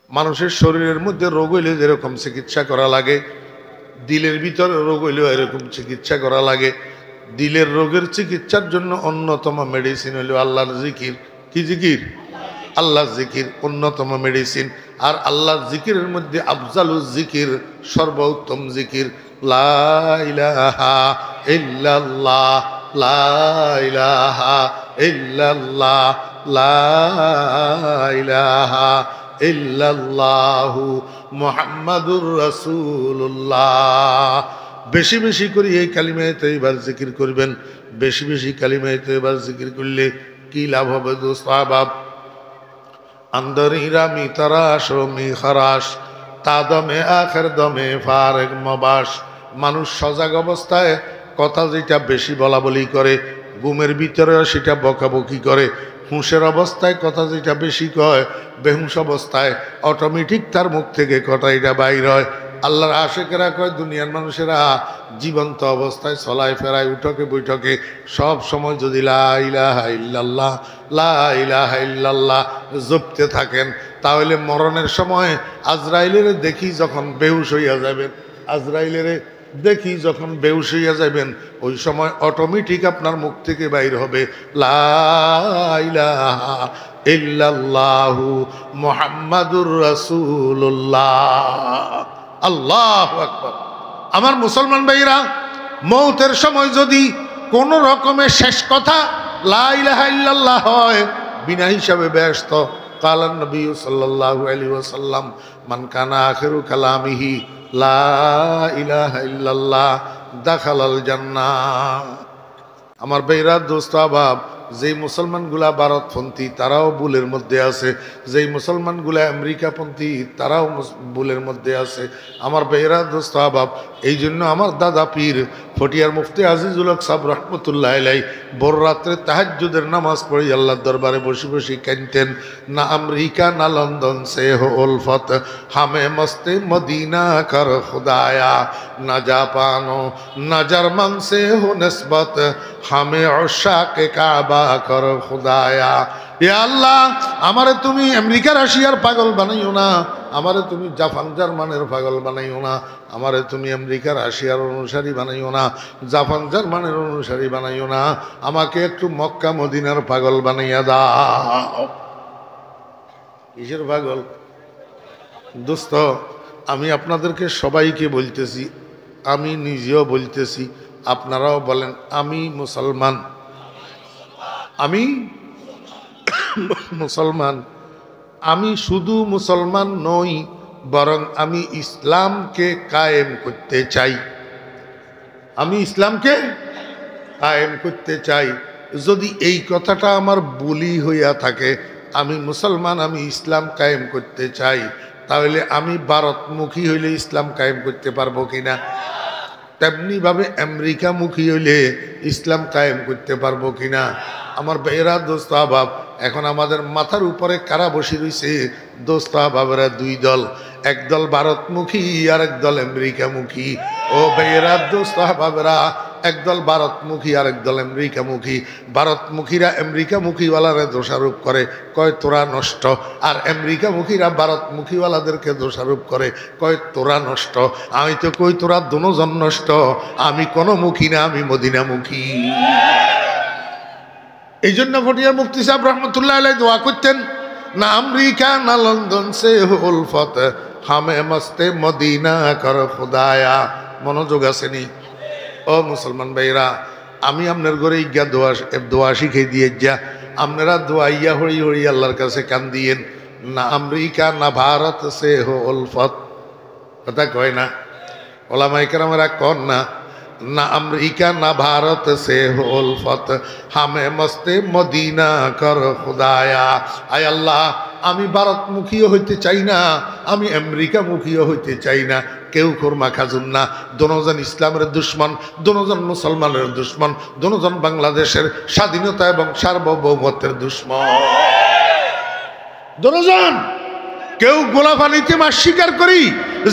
মানুষের শরীরের মধ্যে রোগ হইলে যেরকম চিকিৎসা করা লাগে, দিলের ভিতরে রোগ হইলেও এরকম চিকিৎসা করা লাগে। দিলের রোগের চিকিৎসার জন্য অন্যতম মেডিসিন হইল আল্লাহর জিকির। কি জিকির? আল্লাহর জিকির অন্যতম মেডিসিন। আর আল্লাহর জিকিরের মধ্যে আফজালুজ জিকির, সর্বোত্তম জিকির লা ইলাহা ইল্লাল্লাহ, লা ইলাহা ইল্লাল্লাহ, লা ইলাহা ইল্লাল্লাহু মুহাম্মাদুর রাসূলুল্লাহ। বেশি বেশি করে এই কালিমায়ে তয়্যিবার জিকির করবেন। বেশি বেশি কালিমায়ে তয়্যিবার জিকির করলে কি লাভ হবে দোস্ত আহবাব? अंदर हीरा मी तराश ও মি খরাশ, তা দমে আখের দমে ফারেক মবাস। মানুষ সজাগ অবস্থায় কথা যেটা বেশি বলা বলি করে, ঘুমের ভিতরেও সেটা বকাবকি করে। হুঁশের অবস্থায় কথা যেটা বেশি কয়, বেহুঁশ অবস্থায় অটোমেটিক তার মুখ থেকে কথা এটা বাইর হয়। আল্লাহর আশেকেরা কয় দুনিয়ার মানুষেরা জীবন্ত অবস্থায় চলায় ফেরায় উঠকে বৈঠকে সব সময় যদি লা ইলাহা ইল্লাল্লাহ, লা ইলাহা ইল্লাল্লাহ জপতে থাকেন, তাহলে মরণের সময় আজরাইলের দেখি যখন বেহুশ হইয়া যাবেন, আজরাইলের দেখি যখন বেহুশ হইয়া যাবেন, ওই সময় অটোমেটিক আপনার মুখ থেকে বাইর হবে লা ইলাহা ইল্লাল্লাহু মুহাম্মাদুর রাসূলুল্লাহ। আল্লাহু আকবার। আমার মুসলমান ভাইরা, মৌতের সময় যদি কোন রকমের শেষ কথা লা ইলাহা ইল্লাল্লাহ হয়, বিনা হিসাবে ব্যস্ত। কালান নবী সাল্লাল্লাহু আলাইহি ওয়াসাল্লাম মান কানা আখিরু কালামিহি লা ইলাহা ইল্লাল্লাহ দাখালাল জান্নাহ। আমার ভাইরা, দোস্ত আহবাব, যেই মুসলমানগুলা ভারতপন্থী তারাও ভুলের মধ্যে আছে, যেই মুসলমানগুলা আমেরিকাপন্থী তারাও ভুলের মধ্যে আছে। আমার ভাইরা, দোস্ত আহবাব, এই জন্য আমার দাদা পীর ফটিয়ার মুফতি আজিজুল হক সাহেব রহমতুল্লাহ আলাইহি ভোর রাত্রে তাহাজ্জুদের নামাজ পড়ে আল্লাহর দরবারে বসে বসে কাঁদতেন। না আমেরিকা না লন্ডন সে হো উলফত, হামে মস্তে মদিনা কর খুদায়া, না জাপানো না জার্মান সে হো নিসবত, হামে উশাকে কাবা কর খুদায়া। এ আল্লাহ, আমারে তুমি আমেরিকা রাশিয়ার পাগল বানাইও না, আমারে তুমি জাপান জার্মানের পাগল বানাইও না, আমারে তুমি আমেরিকা রাশিয়ার অনুসারী বানাইও না, জাপান জার্মানের অনুসারী বানাইও না, আমাকে একটু মক্কা মদিনার পাগল বানাইয়া দাও। কিসের পাগল? দোস্ত, আমি আপনাদেরকে সবাইকে বলতেছি, আমি নিজেও বলতেছি, আপনারাও বলেন আমি মুসলমান, আমি মুসলমান। আমি শুধু মুসলমান নই, বরং আমি ইসলামকে কায়েম করতে চাই। আমি ইসলামকে কায়েম করতে চাই। যদি এই কথাটা আমার বলি হইয়া থাকে, আমি মুসলমান, আমি ইসলাম কায়েম করতে চাই, তাহলে আমি ভারতমুখী হইলে ইসলাম কায়েম করতে পারবো কিনা? তেমনিভাবে আমেরিকামুখী হইলে ইসলাম কায়েম করতে পারবো কিনা? আমার ভাইয়েরা, দোস্ত আহবাব, এখন আমাদের মাথার উপরে কারা বসে রয়েছে? দোস্ত আহবাবেরা দুই দল, একদল ভারতমুখী আর একদল আমেরিকামুখী। ও ভাইয়েরা, দোস্ত আহবাবেরা, একদল ভারতমুখী আর একদল আমেরিকামুখী। ভারতমুখীরা আমেরিকামুখীওয়ালারে দোষারোপ করে, কয় তোরা নষ্ট, আর আমেরিকামুখীরা ভারতমুখীওয়ালাদেরকে দোষারোপ করে, কয় তোরা নষ্ট। আমি তো কই তোরা দুজন নষ্ট, আমি কোনো মুখী না, আমি মদিনামুখী। এই জন্য ফটিয়ার মুফতি সাহেব রহমতুল্লাহ আলাইহি দোয়া করতেন, না আমেরিকা না লন্ডন সে উলফত, হামে মস্তে মদিনা কর খুদায়া। মনোযোগ আসেনি? ও মুসলমান ভাইরা, আমি আপনার ঘরে ইজ্ঞা দোয়া শিখে দিয়ে যা, আপনারা দোয়া ইয়া হরি হরি আল্লাহর কাছে কান দিয়েন। না আমেরিকা না ভারত সে হো উলফত, কথা কয় না ওলামায়ে কেরামেরা? কন না, না আমেরিকা না ভারত সে হো উলফত, হামে মস্তে মদিনা কর খুদায়া। আয় আল্লাহ, আমি ভারতমুখীও হইতে চাই না, আমি আমেরিকামুখীও হইতে চাই না। কেউ খুরমা খাজুন না, দুজন ইসলামের দুশ্মন, দুজন মুসলমানের দুশ্মন, দুজন বাংলাদেশের স্বাধীনতা এবং সার্বভৌমত্বের দুশ্মন। দুজন কেউ গোলা পানিতে মাছ শিকার করি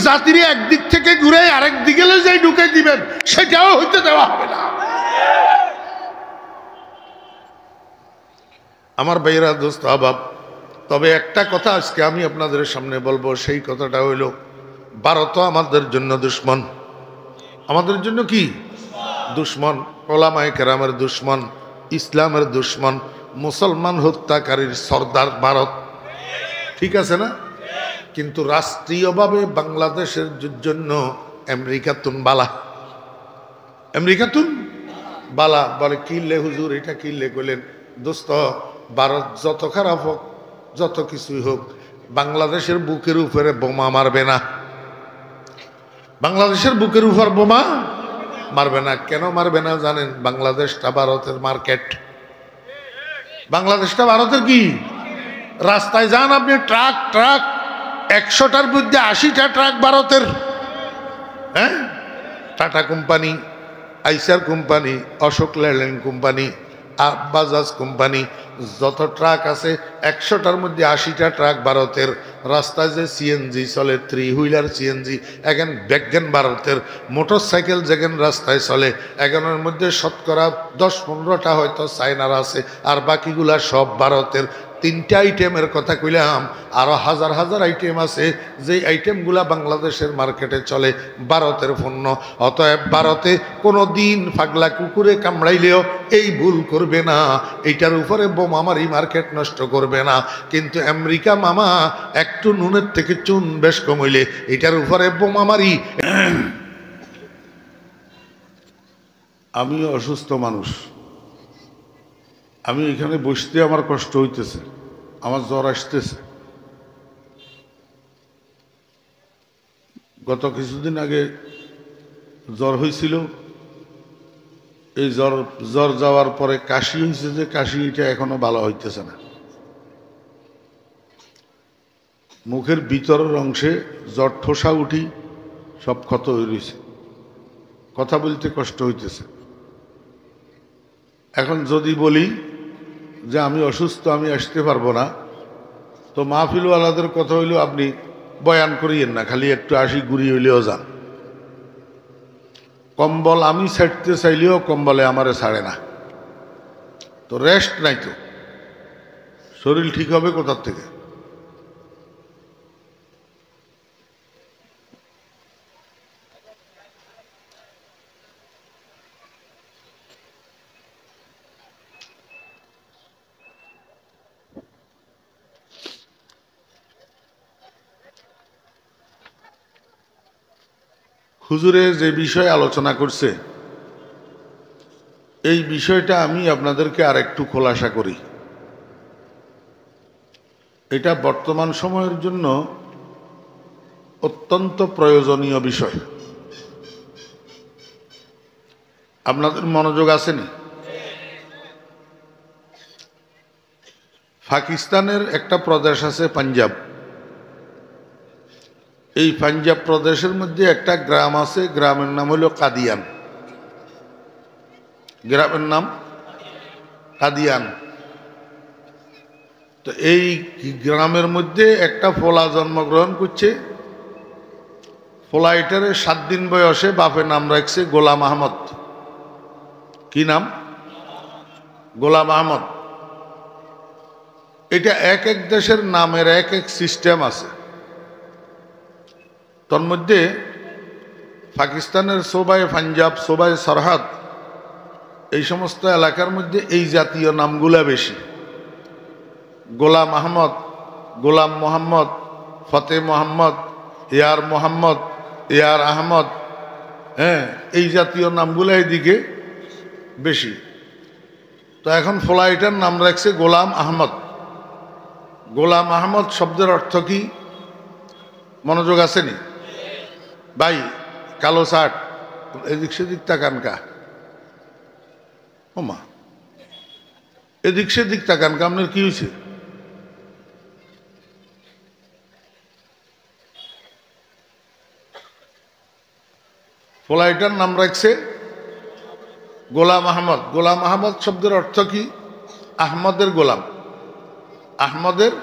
জাতির একদিক থেকে ঘুরে আরেক দিকে যাই ঢুকে দিবেন, সেটাও হইতে দেওয়া হবে না। আমার ভাইয়েরা, দোস্ত আহবাব, তবে একটা কথা আজকে আমি আপনাদের সামনে বলবো, সেই কথাটা হইল ভারত আমাদের জন্য দুশ্মন। আমাদের জন্য কি দুশ্মন? ওলামায়ে কেরামের দুশ্মন, ইসলামের দুশ্মন, মুসলমান হত্যাকারীর সর্দার ভারত। ঠিক আছে না? কিন্তু রাষ্ট্রীয়ভাবে বাংলাদেশের জন্য আমেরিকা তুন বালা, আমেরিকা তুন বালা। বলে কিনলে হুজুর, এটা কিনলে কইলেন দোস্ত, ভারত যত খারাপ হোক, যত কিছুই হোক, বাংলাদেশের বুকের উপরে বোমা মারবে না। বাংলাদেশের বুকের উপর বোমা মারবে না। কেন মারবে না জানেন? বাংলাদেশটা ভারতের মার্কেট। বাংলাদেশটা ভারতের কি? রাস্তায় যান আপনি, ট্রাক ট্রাক, 100টার মধ্যে 80টা ট্রাক ভারতের। হ্যাঁ, Tata company, Eicher company, Ashok Leyland company, Bajaj company, যত ট্রাক আছে 100টার মধ্যে 80টা ট্রাক ভারতের। রাস্তায় যে সিএনজি চলে, 3 হুইলার সিএনজি, এখন ব্যাগেন ভারতের। মোটর সাইকেল যেখান রাস্তায় চলে, এখানের মধ্যে শতকরা 10-15টা হয়তো চায়নার আছে, আর বাকিগুলা সব ভারতের। 3টা আইটেমের কথা কইলাম, আরো হাজার হাজার আইটেম আছে যে আইটেমগুলা বাংলাদেশের মার্কেটে চলে, ভারতের পণ্য। অতএব ভারতে কোনো দিন পাগলা কুকুরে কামড়াইলেও এই ভুল করবে না, এইটার উপরে বোমা মারি মার্কেট নষ্ট করবে না। কিন্তু আমেরিকা মামা একটু নুনের থেকে চুন বেশ কমইলে এটার উপরে বোমা মারি। আমি অসুস্থ মানুষ, আমি এখানে বসতে আমার কষ্ট হইতেছে, আমার জ্বর আসতেছে। গত কিছুদিন আগে জ্বর হয়েছিল, এই জ্বর যাওয়ার পরে কাশি হয়েছে, যে কাশি এটা এখনো ভালো হইতেছে না। মুখের ভিতরের অংশে জ্বর ঠোসা উঠি সব ক্ষত হয়ে রয়েছে, কথা বলতে কষ্ট হইতেছে। এখন যদি বলি যে আমি অসুস্থ, আমি আসতে পারবো না, তো মাহফিলওয়ালাদের কথা হইল আপনি বয়ান করিয়েন না, খালি একটু আসি ঘুরি হইলেও যান। কম্বল আমি ছাড়তে চাইলেও কম্বলে আমারে ছাড়ে না, তো রেস্ট নাই, তো শরীর ঠিক হবে কোথার থেকে? হুজুরে যে বিষয়ে আলোচনা করছে, এই বিষয়টা আমি আপনাদেরকে আর একটু খোলাসা করি। এটা বর্তমান সময়ের জন্য অত্যন্ত প্রয়োজনীয় বিষয়। আপনাদের মনোযোগ আসেনি? পাকিস্তানের একটা প্রদেশ আছে পাঞ্জাব, এই পাঞ্জাব প্রদেশের মধ্যে একটা গ্রাম আছে, গ্রামের নাম হলো কাদিয়ান। গ্রামের নাম কাদিয়ান। তো এই গ্রামের মধ্যে একটা ফোলা জন্মগ্রহণ করছে। ফোলা এটারে 7 দিন বয়সে বাপের নাম রাখছে গোলাম আহমদ। কি নাম? গোলাম আহমদ। এটা এক এক দেশের নামের এক এক সিস্টেম আছে। তোর মধ্যে পাকিস্তানের সোবায় পাঞ্জাব, সোবায় সরহাদ, এই সমস্ত এলাকার মধ্যে এই জাতীয় নামগুলা বেশি। গোলাম আহমদ, গোলাম মোহাম্মদ, ফতে মোহাম্মদ, ইয়ার মোহাম্মদ, ইয়ার আহমদ, হ্যাঁ, এই জাতীয় নামগুলা এদিকে বেশি। তো এখন ফ্লাইটার নাম রাখছে গোলাম আহমদ। গোলাম আহমদ শব্দের অর্থ কি? মনোযোগ আসেনি ভাই? কালো শার্ট, এদিক সেদিক তাকান কা? ওমা, এদিক সেদিক তাকান কা? আপনার কি হয়েছে? ফ্লাইটার নাম রাখছে গোলাম আহমদ। গোলাম আহমদ শব্দের অর্থ কি? আহমদের গোলাম, আহমদের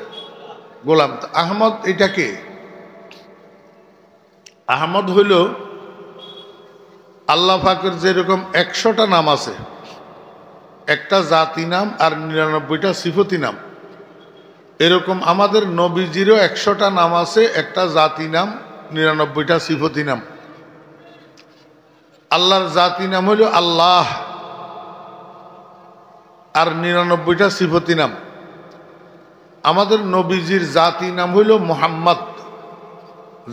গোলাম। আহমদ এটা কে? আহমদ হইল আল্লাহ পাকের যেরকম 100টা নাম আছে, একটা জাতি নাম আর 99টা সিফতি নাম, এরকম আমাদের নবীজিরও 100টা নাম আছে, একটা জাতি নাম, 99টা সিফতি নাম। আল্লাহর জাতি নাম হইল আল্লাহ, আর 99টা সিফতি নাম। আমাদের নবীজির জাতি নাম হইল মুহাম্মদ।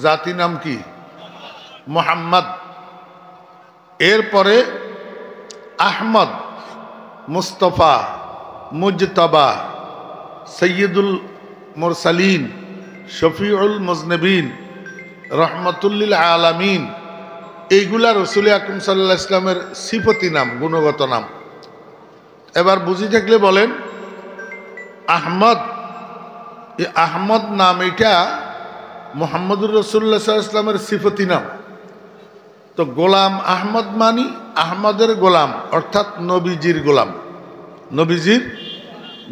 জাতি নাম কি? মুহাম্মদ। এরপরে আহমদ, মুস্তফা, মুজতবা, সৈয়দুল মুরসালিন, শফিউল মুজনবিন, রহমতুল্লিল আলামিন, এইগুলা রসুল আকরাম সাল্লাল্লাহু আলাইহি ওয়াসাল্লামের সিফতি নাম, গুণগত নাম। এবার বুঝি থাকলে বলেন, আহমদ, এই আহমদ নাম এটা মুহাম্মদুর রাসূলুল্লাহ সাল্লাল্লাহু আলাইহি ওয়াসাল্লামের সিফতি নাম। তো গোলাম আহমদ মানি আহমদের গোলাম, অর্থাৎ নবীজির গোলাম, নবীজির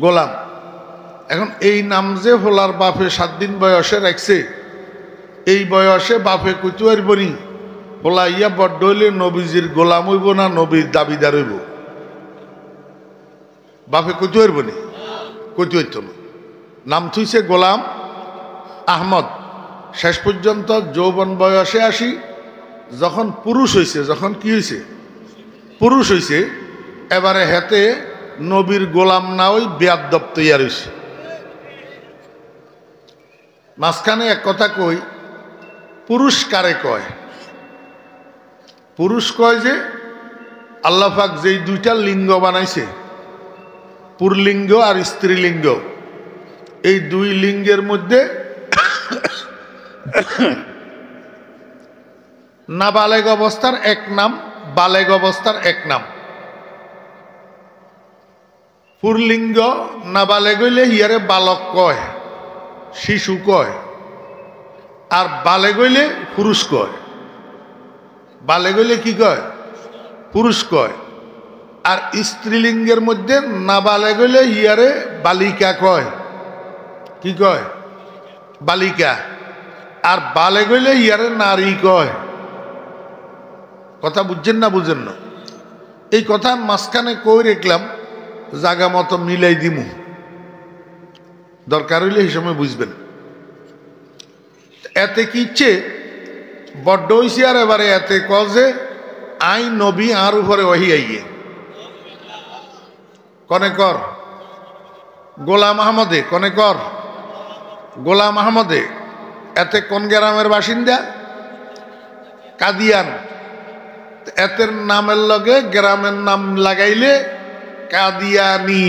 গোলাম। এখন এই নাম যে হোলার বাপে 7 দিন বয়সে রাখছে, এই বয়সে বাপে কুতুয়ার বনি হোলা ইয়া বড্ড হইলে নবীজির গোলাম হইব না নবীর দাবিদার হইব? বাপে কুতুয়ার বনি, কুতুয়াইত না, নাম থুইছে গোলাম আহমদ। শেষ পর্যন্ত যৌবন বয়সে আসি, যখন পুরুষ হইছে, যখন কি হইছে? পুরুষ হইছে, এবারে হেতে নবীর গোলাম না ওই বেয়াদ্দব তৈয়ার হইছে। মাঝখানে এক কথা কই, পুরুষ কারে কয়? পুরুষ কয় যে আল্লাহ পাক যেই 2টা লিঙ্গ বানাইছে, পুরলিঙ্গ আর স্ত্রীলিঙ্গ, এই 2 লিঙ্গের মধ্যে নাবালেগ অবস্থার এক নাম, বালেগ অবস্থার এক নাম। পুরলিঙ্গ নাবালেগ হইলে হিয়ারে বালক কয়, শিশু কয়, আর বালেগ হইলে পুরুষ কয়। বালেগ হইলে কি কয়? পুরুষ কয়। আর স্ত্রীলিঙ্গের মধ্যে নাবালেগ হইলে হিয়ারে বালিকা কয়। কি কয়? বালিকা। আর বালেগ হইলে হিয়ারে নারী কয়। কথা বুঝছেন না বুঝেন না? এই কথা মাঝখানে কই রেখলাম, জাগা মতো মিলাই দিমু, দরকার হইলে এই সময় বুঝবেন। এতে কি ইচ্ছে বড্ড হইছে, আর এবারে এতে কজে আই নবী আর উপরে ওহি আইয়ে কনে কর গোলাম আহমদে, কনে কর গোলাম আহমদে। এতে কোন গ্রামের বাসিন্দা? কাদিয়ান। এতের নামের লগে গ্রামের নাম লাগাইলে কাদিয়ানি।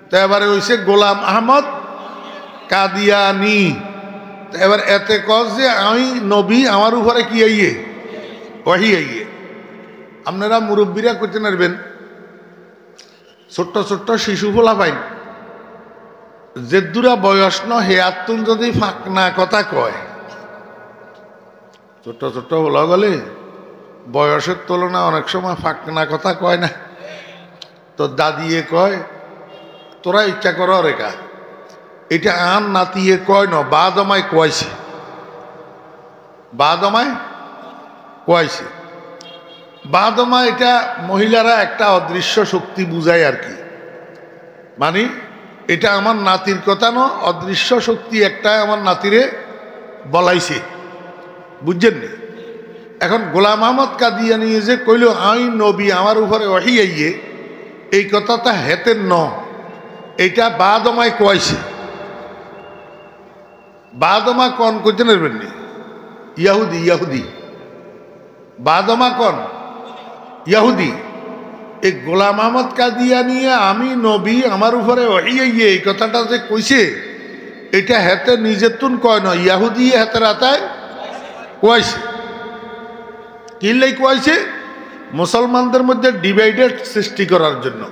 তো এবারে হইছে গোলাম আহমদ কাদিয়ানি। এবার এতে কজ যে আমি নবী, আমার উপরে কি আইয়ে? ওহি আইয়ে। আপনারা মুরব্বীরা করতে নারবেন, ছোট্ট ছোট্ট শিশু ফোলা পাইন, যে দূরা বয়স ন হে আত্মন যদি ফাঁক না কথা কয়, ছোট্ট ছোট্ট বলা গেলে বয়সের তুলনা অনেক সময় ফাঁক না কথা কয় না। তো দাদিয়ে কয়, তোরা ইচ্ছা কর রেখা, এটা আন নাতিয়ে কয় ন, বাদমায় কয়ছে, বাদমায় কয়ছে। বাদমা এটা মহিলারা একটা অদৃশ্য শক্তি বুঝায় আর কি, মানে এটা আমার নাতির কথা ন, অদৃশ্য শক্তি একটা আমার নাতিরে বলাইছে, বুঝছেন নি? এখন গোলাম আহমদ কাদিয়ানি যে কইল আমি নবী, আমার উপরে ওহি আইয়ে, এই কথাটা হেতের ন, এইটা বাদমায় কয়ছে। বাদমা কন করতে নেবেন নি? ইয়াহুদি, ইয়াহুদি। বাদমা কন ইয়াহুদি। এই গোলাম আহমদ কাদিয়ানি আমি নবী, আমার উপরে ওহি আইয়ে, এই কথাটা যে কইছে, এটা হেতে নিজের তুন কয় না, ইয়াহুদি হেতের আতায় কয়ছে। কিনলেই কয়ছে? মুসলমানদের মধ্যে ডিভাইডেড সৃষ্টি করার জন্য।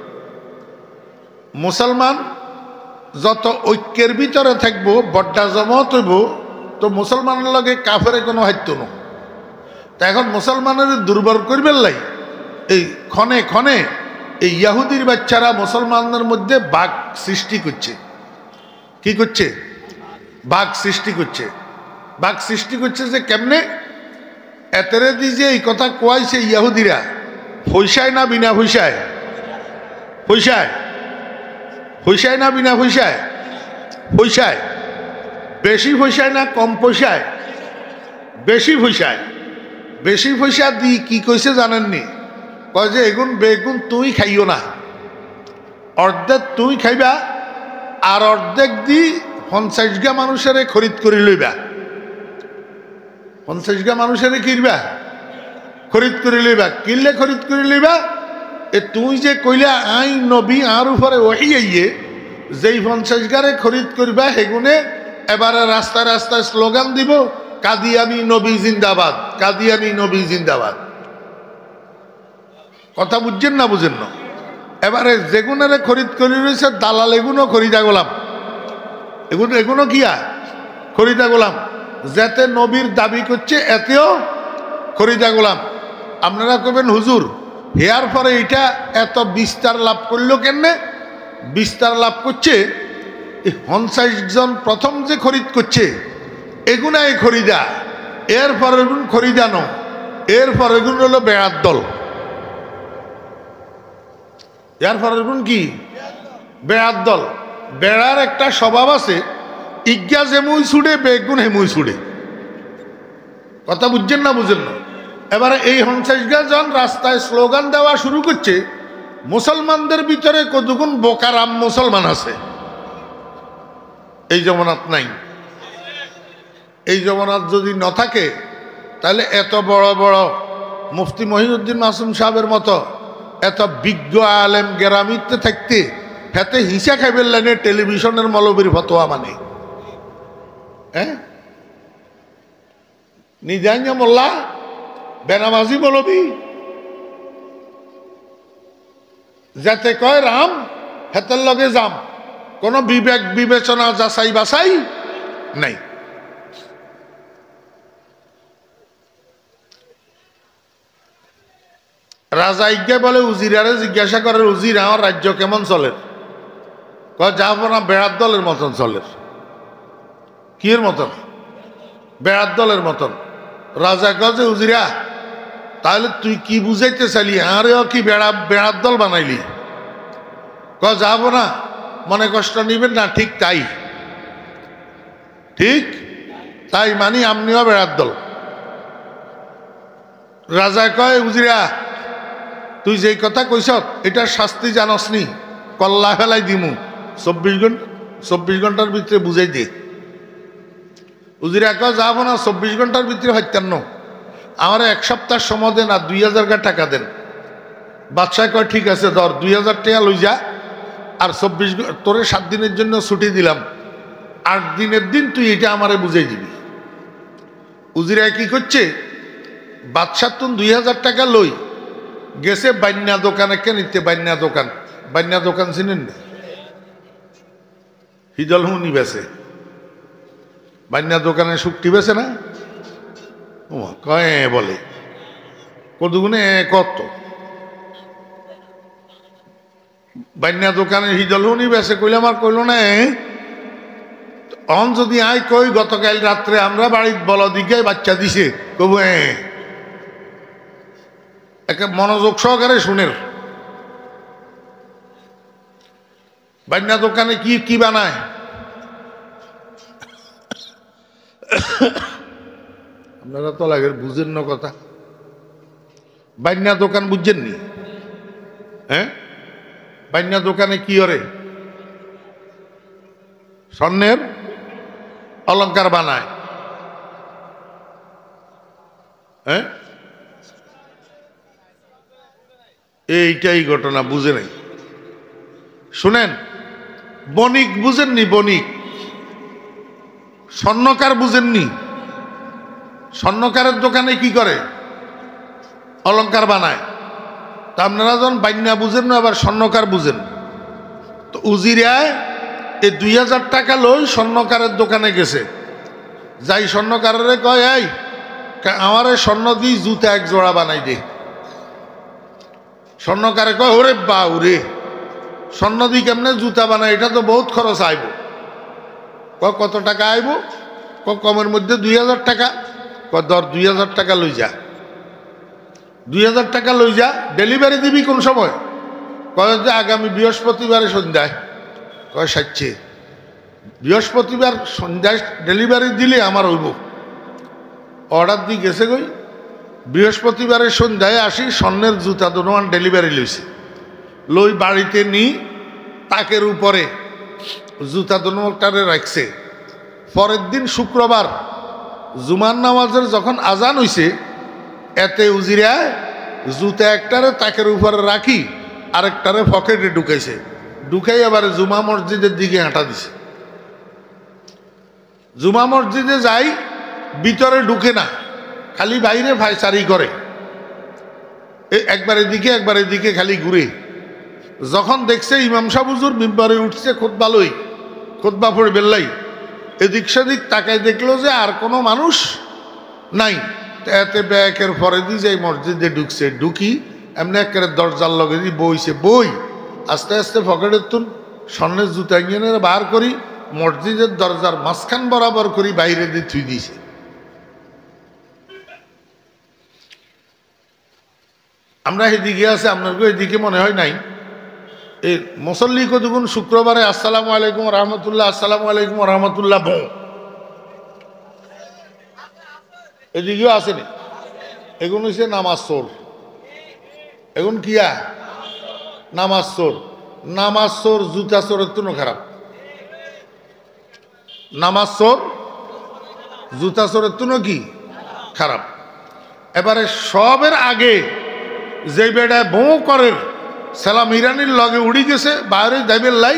মুসলমান যত ঐক্যের ভিতরে থাকবো, বড্ডা জমত হইব, তো মুসলমানের লগে কাফেরে কোনো হাইত্য ন। তা এখন মুসলমানের দুর্বল করবেন লাই, এই ক্ষণে ক্ষণে এই ইয়াহুদির বাচ্চারা মুসলমানদের মধ্যে বাঘ সৃষ্টি করছে। কি করছে? বাঘ সৃষ্টি করছে। বাঘ সৃষ্টি করছে যে কেমনে? এতেরে দি যে এই কথা কোয়াইছে ইয়াহুদিরা, পয়সায় না বিনা পয়সায়? পয়সায়। পয়সায় না বিনা পয়সায়? পয়সায়, বেশি পয়সায় না কম পয়সায়? বেশি পয়সায়। বেশি পয়সা দি কি কইছে জানেননি? কয় যে এগুন বেগুন তুই খাইও না, অর্ধেক তুই খাইবা আর অর্ধেক দি 50 গা মানুষের খরিদ করে লইবা। 50 গা মানুষের কিনবা, খরিদ করে লইবা। কিনলে খরিদ করে লইবা এ তুই যে কইলা আই নবী আর উপরে ওহি আইয়ে, যেই 50 গারে খরিদ করবা হেগুনে এবারে রাস্তায় রাস্তায় স্লোগান দিব, কাদিয়ানি নবী জিন্দাবাদ, কাদিয়ানি নবী জিন্দাবাদ। কথা বুঝছেন না বুঝেন না? এবারে যেগুনারে খরিদ করে রয়েছে দালাল এগুনো খরিদা গোলাম, এগুনো কিয়া খরিদা গোলাম, যাতে নবীর দাবি করছে এতেও খরিদা গোলাম। আপনারা কবেন হুজুর হেয়ার পরে এটা এত বিস্তার লাভ করলো কেনে? বিস্তার লাভ করছে 50 জন প্রথম যে খরিদ করছে এগুনাই খরিদা, এরপর এগুন খরিদানো, এরপর এগুন হলো বেড়ার দল। এরপর এগুন কি? বেড়ার দল। বেড়ার একটা স্বভাব আছে, ইজ্ঞা যেমুই ছুড়ে বেগুন হেমুই ছুড়ে। কথা বুঝছেন না বুঝেন না? এবারে এই 50 জন রাস্তায় স্লোগান দেওয়া শুরু করছে। মুসলমানদের ভিতরে কতগুণ বোকারাম মুসলমান আছে এই জমানাত নাই। এই জমানাত যদি না থাকে তাহলে এত বড় বড় মুফতি মহিউদ্দিন মাসুম সাহেবের মতো এত বিজ্ঞ আলেম গেরামিতে থাকতে হাতে হিসা খাইবেন লাইনে টেলিভিশনের মৌলবীর ফতোয়া মানে হ্যাঁ নিজাইয়া মোল্লা বেনামাজি মৌলবী যাতে কয় রাম হেতের লগে যাম, কোনো বিবেক বিবেচনা যাচাই বাছাই নাই। রাজা ইজ্ঞা বলে উজিরারে জিজ্ঞাসা করে, উজির আমার রাজ্য কেমন চলে? কয় যাব না বেড়ার দলের মতন চলে। কির মতন? বেড়ার দলের মতন। রাজা কয় যে উজিরা তাহলে তুই কি বুঝাইতে চাইলি, আরেও কি বেড়ার দল বানাইলি? কয় যাব না, মনে কষ্ট নিবেন না। ঠিক তাই, ঠিক তাই মানি, আমনিও বেড়ার দল। রাজা কয় উজিরা তুই যেই কথা কইস এটার শাস্তি জানসনি, কল্লা ফেলাই দিমু, 24 ঘন্টার ভিতরে বুঝাই দে। উজিরা কয় যাব না, 24 ঘন্টার ভিতরে হত্যান্ন, আমার 1 সপ্তাহ সময় দেন আর 2000 টাকা দেন। বাদশাহ কয় ঠিক আছে ধর 2000 টাকা লই যা, আর 24 তোরে 7 দিনের জন্য ছুটি দিলাম, 8 দিনের দিন তুই এটা আমারে বুঝাই দিবি। উজিরা কি করছে, বাদশাহ তুন 2000 টাকা লই গেছে বান্যা দোকানে। কে নিতে? বান্যা দোকান। বান্যা দোকান চিনেন না? হিজল হুনি বেছে, বান্যা দোকানে শুক্তি বেছে না? কয় বলে কতগুণে কত বান্যা দোকানে হিজল হুনি বেছে। কইলে আমার কইল না অন যদি আই কই গতকাল রাত্রে আমরা বাড়ির বল দিকে বাচ্চা দিছে, কব একে মনোযোগ সহকারে শুনের। বান্যা দোকানে কি কি বানায়? আপনারা তো লাগে বুঝেন না কথা। বান্যা দোকান বুঝছেননি? হ্যাঁ, বান্যা দোকানে কি করে? স্বর্ণের অলংকার বানায়। হ্যাঁ, এইটাই ঘটনা, বুঝে নাই। শুনেন, বণিক বুঝেননি? বণিক, স্বর্ণকার বুঝেননি? স্বর্ণকারের দোকানে কি করে? অলংকার বানায়। তা আপনারা যখন বান্যা বুঝেন না, আবার স্বর্ণকার বুঝেন। তো উজিরায় এই 2000 টাকা লই স্বর্ণকারের দোকানে গেছে। যাই স্বর্ণকারের কয় এই আমারে স্বর্ণ দিয়ে জুতা 1 জোড়া বানাই দে। স্বর্ণকারে কয় ওরে বাউরে, স্বর্ণ দিয়ে কেমনে জুতা বানায়? এটা তো বহুত খরচ আইব। কত টাকা আইব? কমের মধ্যে 2000 টাকা। ধর 2000 টাকা লই যা, 2000 টাকা লই যা। ডেলিভারি দিবি কোন সময়? কয় যে আগামী বৃহস্পতিবারে সন্ধ্যায়। কয় সাচ্ছে বৃহস্পতিবার সন্ধ্যায় ডেলিভারি দিলে আমার হইব, অর্ডার দিয়ে গেছে গই। বৃহস্পতিবারের সন্ধ্যায় আসি, স্বর্ণের জুতা দোনোয়ান ডেলিভারি লইছে, লই বাড়িতে নিই, তাকের উপরে জুতা দোনোটারে রাখছে। পরের দিন শুক্রবার জুমার নামাজের যখন আজান হইছে, এতে উজিরা জুতা একটারে তাকের উপরে রাখি, আরেকটারে পকেটে ঢুকাইছে, ঢুকাই আবার জুমা মসজিদের দিকে হাঁটা দিছে। জুমা মসজিদে যাই, ভিতরে ঢুকে না, খালি বাইরে ফাইসারি করে, একবার এদিকে একবার এদিকে খালি ঘুরে। যখন দেখছে ইমাম সাহেব হুজুর মিম্বরে উঠছে, খুতবা লই, খুতবা পড়ে বেল্লাই, এদিক সেদিক তাকায় দেখলো যে আর কোনো মানুষ নাই। এতে ব্যাকের পরে দিয়ে যাই মসজিদে ঢুকছে, ঢুকি এমনি একেবারে দরজার লগে দিয়ে বইছে, বই আস্তে আস্তে পকেটের তুন স্বর্ণের জুতা ইঞ্জিনের বার করি, মসজিদের দরজার মাঝখান বরাবর করি বাইরে দিয়ে থুই দিয়েছে। আমরা এদিকে আছে, আপনাকে এদিকে মনে হয় নাই। এই মুসল্লি কতগুণ শুক্রবারে আসসালামু আলাইকুম রহমতুল্লাহ, আসসালামু আলাইকুম রহমতুল্লাহ, বো এদিকেও আসেনি। এগুন হচ্ছে নামাজ চোর, এগুন কিয়া নামাজ চোর। নামাজ চোর জুতা চোরের তুনো খারাপ, নামাজ চোর জুতা চোরের তুনো কি খারাপ। এবারে সবের আগে যে বেড়ায় বউ করের সালাম ইরানির লগে উড়ি গেছে, বাইরে যাইবের লাই,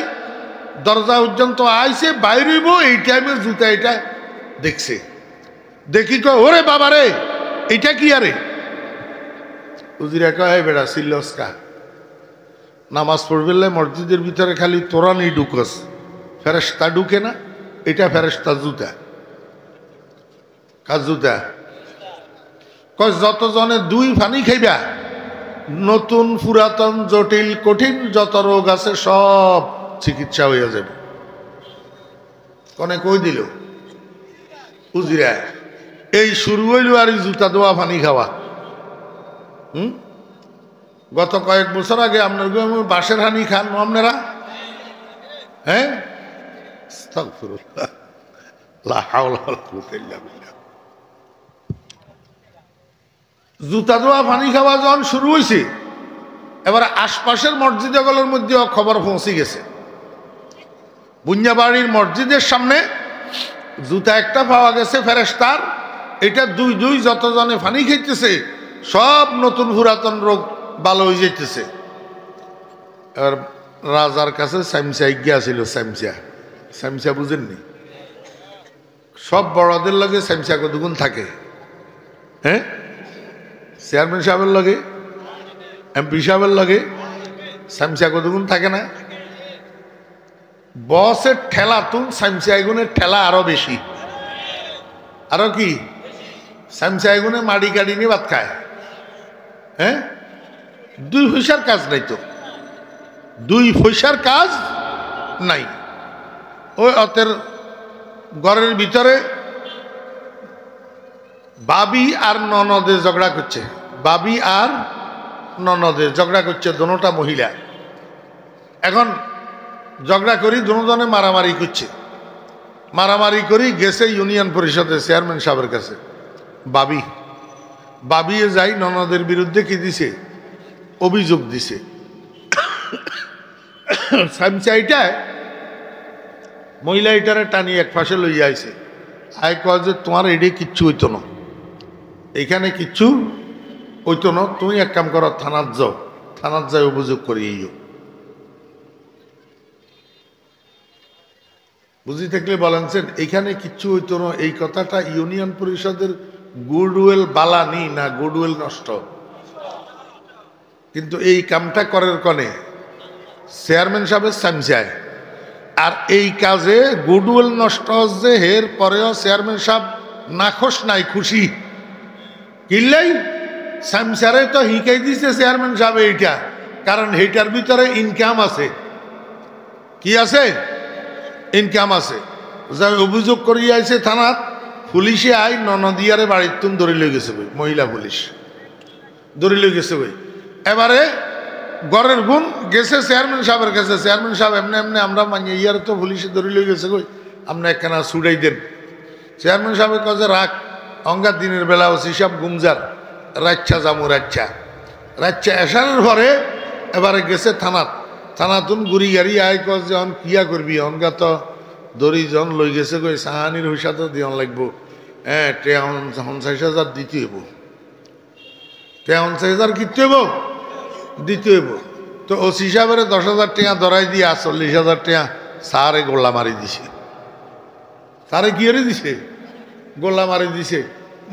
দরজা পর্যন্ত আইছে, বাইরেব এই টাইমে জুতা এটা দেখছে, দেখি কয় ওরে বাবা রে এটা কি আরে। উজিরা কয় বেড়া সিল্লসকা, নামাজ পড়বে মসজিদের ভিতরে খালি তোরা নেই ঢুকস, ফেরেশতা ঢুকে না, এটা ফেরেশতা জুতা, কার জুতা? কয় যত জনে দুই পানি খাইবা, নতুন পুরাতন জটিল কঠিন যত রোগ আছে সব চিকিৎসা হইয়া যাবে। কনে কই দিল উজিরা, এই শুরু হইল আর জুতা দেওয়া পানি খাওয়া। গত কয়েক বছর আগে আপনার বাঁশের হানি খান আপনারা, হ্যাঁ জুতা দেওয়া পানি খাওয়া যখন শুরু হয়েছে, এবার আশপাশের মসজিদগুলোর মধ্যে খবর পৌঁছে গেছে। বুঞ্জাবাড়ির মসজিদের সামনে জুতা একটা পাওয়া গেছে ফেরেশতার, এটা দুই দুই যতজনে পানি খাইতেছে সব নতুন পুরাতন রোগ ভালো হয়ে যেতেছে। এবার রাজার কাছে সামসা গিয়াছিল, সামসা সামসা বুঝেননি, সব বড়দের লগে সামসা কতগুণ থাকে, হ্যাঁ চেয়ারম্যান সাহেবের লগে এমপি সাহেবের লগে সামসা কতগুণ থাকে না। বসের ঠেলা তুন সামসা এগুনের ঠেলা আরো বেশি, আরো কি সামসা এগুনে মাড়ি কাড়ি নিয়ে ভাত খায়, হ্যাঁ দুই পয়সার কাজ নাই তো, দুই পয়সার কাজ নাই। ওই অতের ঘরের ভিতরে বাবি আর ননদে ঝগড়া করছে, বাবি আর ননদে ঝগড়া করছে, দোনোটা মহিলা। এখন ঝগড়া করি দুজনে মারামারি করছে, মারামারি করি গেছে ইউনিয়ন পরিষদের চেয়ারম্যান সাহেবের কাছে। বাবি বাবিয়ে যাই ননদের বিরুদ্ধে কি দিছে, অভিযোগ দিছে। সামচাইটায় মহিলা এটারে টানি এক পাশে লইয়া আইছে, আয় কয় যে তোমার এডে কিচ্ছু হইতো না, এখানে কিচ্ছু হইতো না, তুমি এক কাম করো থানাত যাও, থানাত যাই অভিযোগ করিও। বুঝি থাকলে বলেনছেন এখানে কিচ্ছু হইতো না, এই কথাটা ইউনিয়ন পরিষদের গুডউইল বালানি না গুডউইল নষ্ট, কিন্তু এই কামটা করার কনে চেয়ারম্যান সাহেবের সামসায়। আর এই কাজে গুডউইল নষ্ট হচ্ছে, এর পরেও চেয়ারম্যান সাহেব নাখোশ নাই, খুশি। কিনলেই সামসারে তো হিকাই দিছে চেয়ারম্যান সাহেব এইটা, কারণ এইটার ভিতরে ইনকাম আছে। কি আছে? ইনকাম আছে। যা অভিযোগ করিয়া আইছে থানাত, পুলিশে আই ননদিয়ারে বাড়ির তুন ধরে লই গেছে বই, মহিলা পুলিশ ধরে লই গেছে বই। এবারে ঘরের গুণ গেছে চেয়ারম্যান সাহেবের কাছে, চেয়ারম্যান সাহেব এমনি এমনি আমরা মানিয়ে ইয়ার তো পুলিশে ধরে লই গেছে বই, আপনি একখানা ছুড়াই দেন। চেয়ারম্যান সাহেব কাজে রাখ অঙ্গার দিনের বেলা ওসি সব গুমজার রাচ্ছা জামু রাচ্ছা এসানোর পরে এবারে গেছে থানাতুন গুড়ি গাড়ি আয় কজ যখন কিয়া করবি অনগা তো দড়ি জন লই গেছে কই সাহানির হইসা তো দিয়ন লাগবো। হ্যাঁ 49,000 দিতে হইব, 49,000 কিনতে হইব দিতে হইব। তো ওসি সাহেবের 10,000 টাকা ধরাই দিয়ে 40,000 টাকা সারে গোল্লা মারি দিছে। সারে কি করে দিছে? গোল্লা মারি দিছে।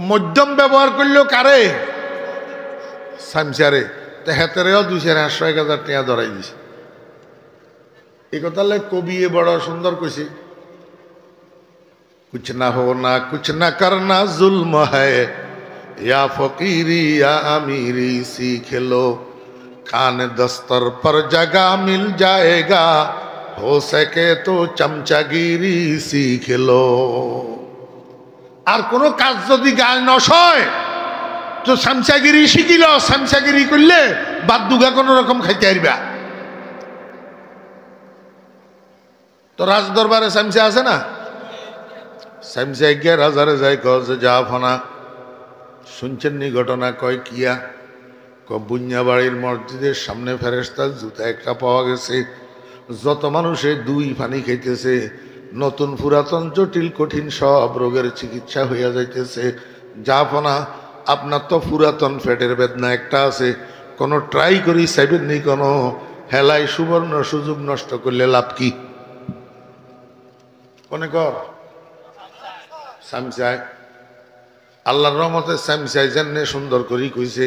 মধ্যম ব্যবহার করলেও কারে? সামসারে। তো হেতেরেও 200,000 টাকা ধরাই দিছে। এই কথা কবি বড় সুন্দর কইছে, कुछ ना होना कुछ ना करना जुल्म है, या फकीरी या अमीरी सीख लो, खान दस्तर पर जगह मिल जाएगा, हो सके तो चमचागिरी सीख लो। আর কোনো কাজ যদি গায়ে নসয় তো চামচাগিরি শিখিল। চামচাগিরি করলে বাদ দুগা কোনো রকম খাইতে পারবা। তো রাজ দরবারে চামচা আছে না? চামচা গিয়া রাজারে যাই যে যা ফনা শুনছেন নি ঘটনা? কয় কিয়া? বুঞ্জা বাড়ির মসজিদের সামনে ফেরেশতার জুতা একটা পাওয়া গেছে। যত মানুষে দুই পানি খাইতেছে, নতুন পুরাতন জটিল কঠিন সব রোগের চিকিৎসা হইয়া যাইতেছে। জাফনা আপনার তো পুরাতন পেটের বেদনা একটা আছে, কোনো ট্রাই করি চাইবেন নি? কোনো হেলাই সুবর্ণ সুযোগ নষ্ট করলে লাভ কি? মনে কর সামসায় আল্লাহর রহমতে সামসায় জানে সুন্দর করি কইছে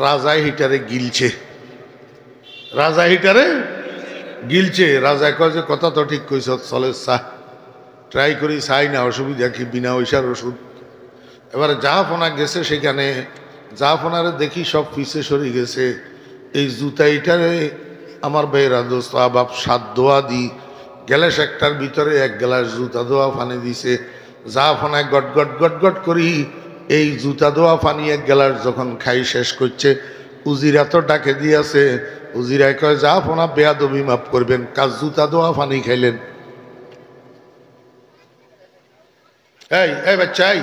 রাজা হিটারে গিলছে। রাজা হিটারে গিলছে। রাজা কয় যে কথা তো ঠিক কইছ, চলে চা ট্রাই করি, চাই না অসুবিধা কি, বিনা পয়সার ওষুধ। এবারে জাহাফনা গেছে সেখানে, জাহাফনারে দেখি সব পিছে সরে গেছে। এই জুতা ইটারে আমার ভাইয়েরা দোস্ত আবাব 7 দোয়া দি গ্যালাস একটার ভিতরে 1 গ্লাস জুতা দোয়া পানি দিছে। জাহাফনায় গট গট গট গট করি এই জুতা দোয়া পানি 1 গ্লাস যখন খাই শেষ করছে, উজিরা তো ডাকে দিয়েছে। উজিরায় কয় জাহাফনা বেয়াদবি মাফ করবেন, কাজ জুতা দোয়া পানি খাইলেন। এই বাচ্চা এই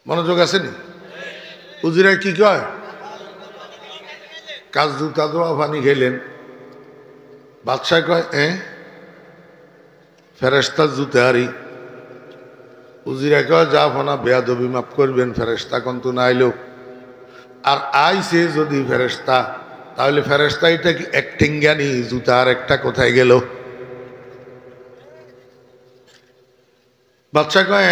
মনোযোগ আছে নি? উজিরায় কি কয়? কাজ জুতা দোয়া পানি খাইলেন। বাদশাহ কয় ফেরেশতার জুতে হারি। উজিরা কয় জাহাফনা বেয়াদবি মাফ করবেন, ফেরেশতা কিন্তু না আইলো। আর আইসে যদি ফেরেশতা, তাহলে ফেরেশতা এটা কি অ্যাক্টিং জ্ঞানী? জুতা আর একটা কোথায় গেল? বাদশা কয়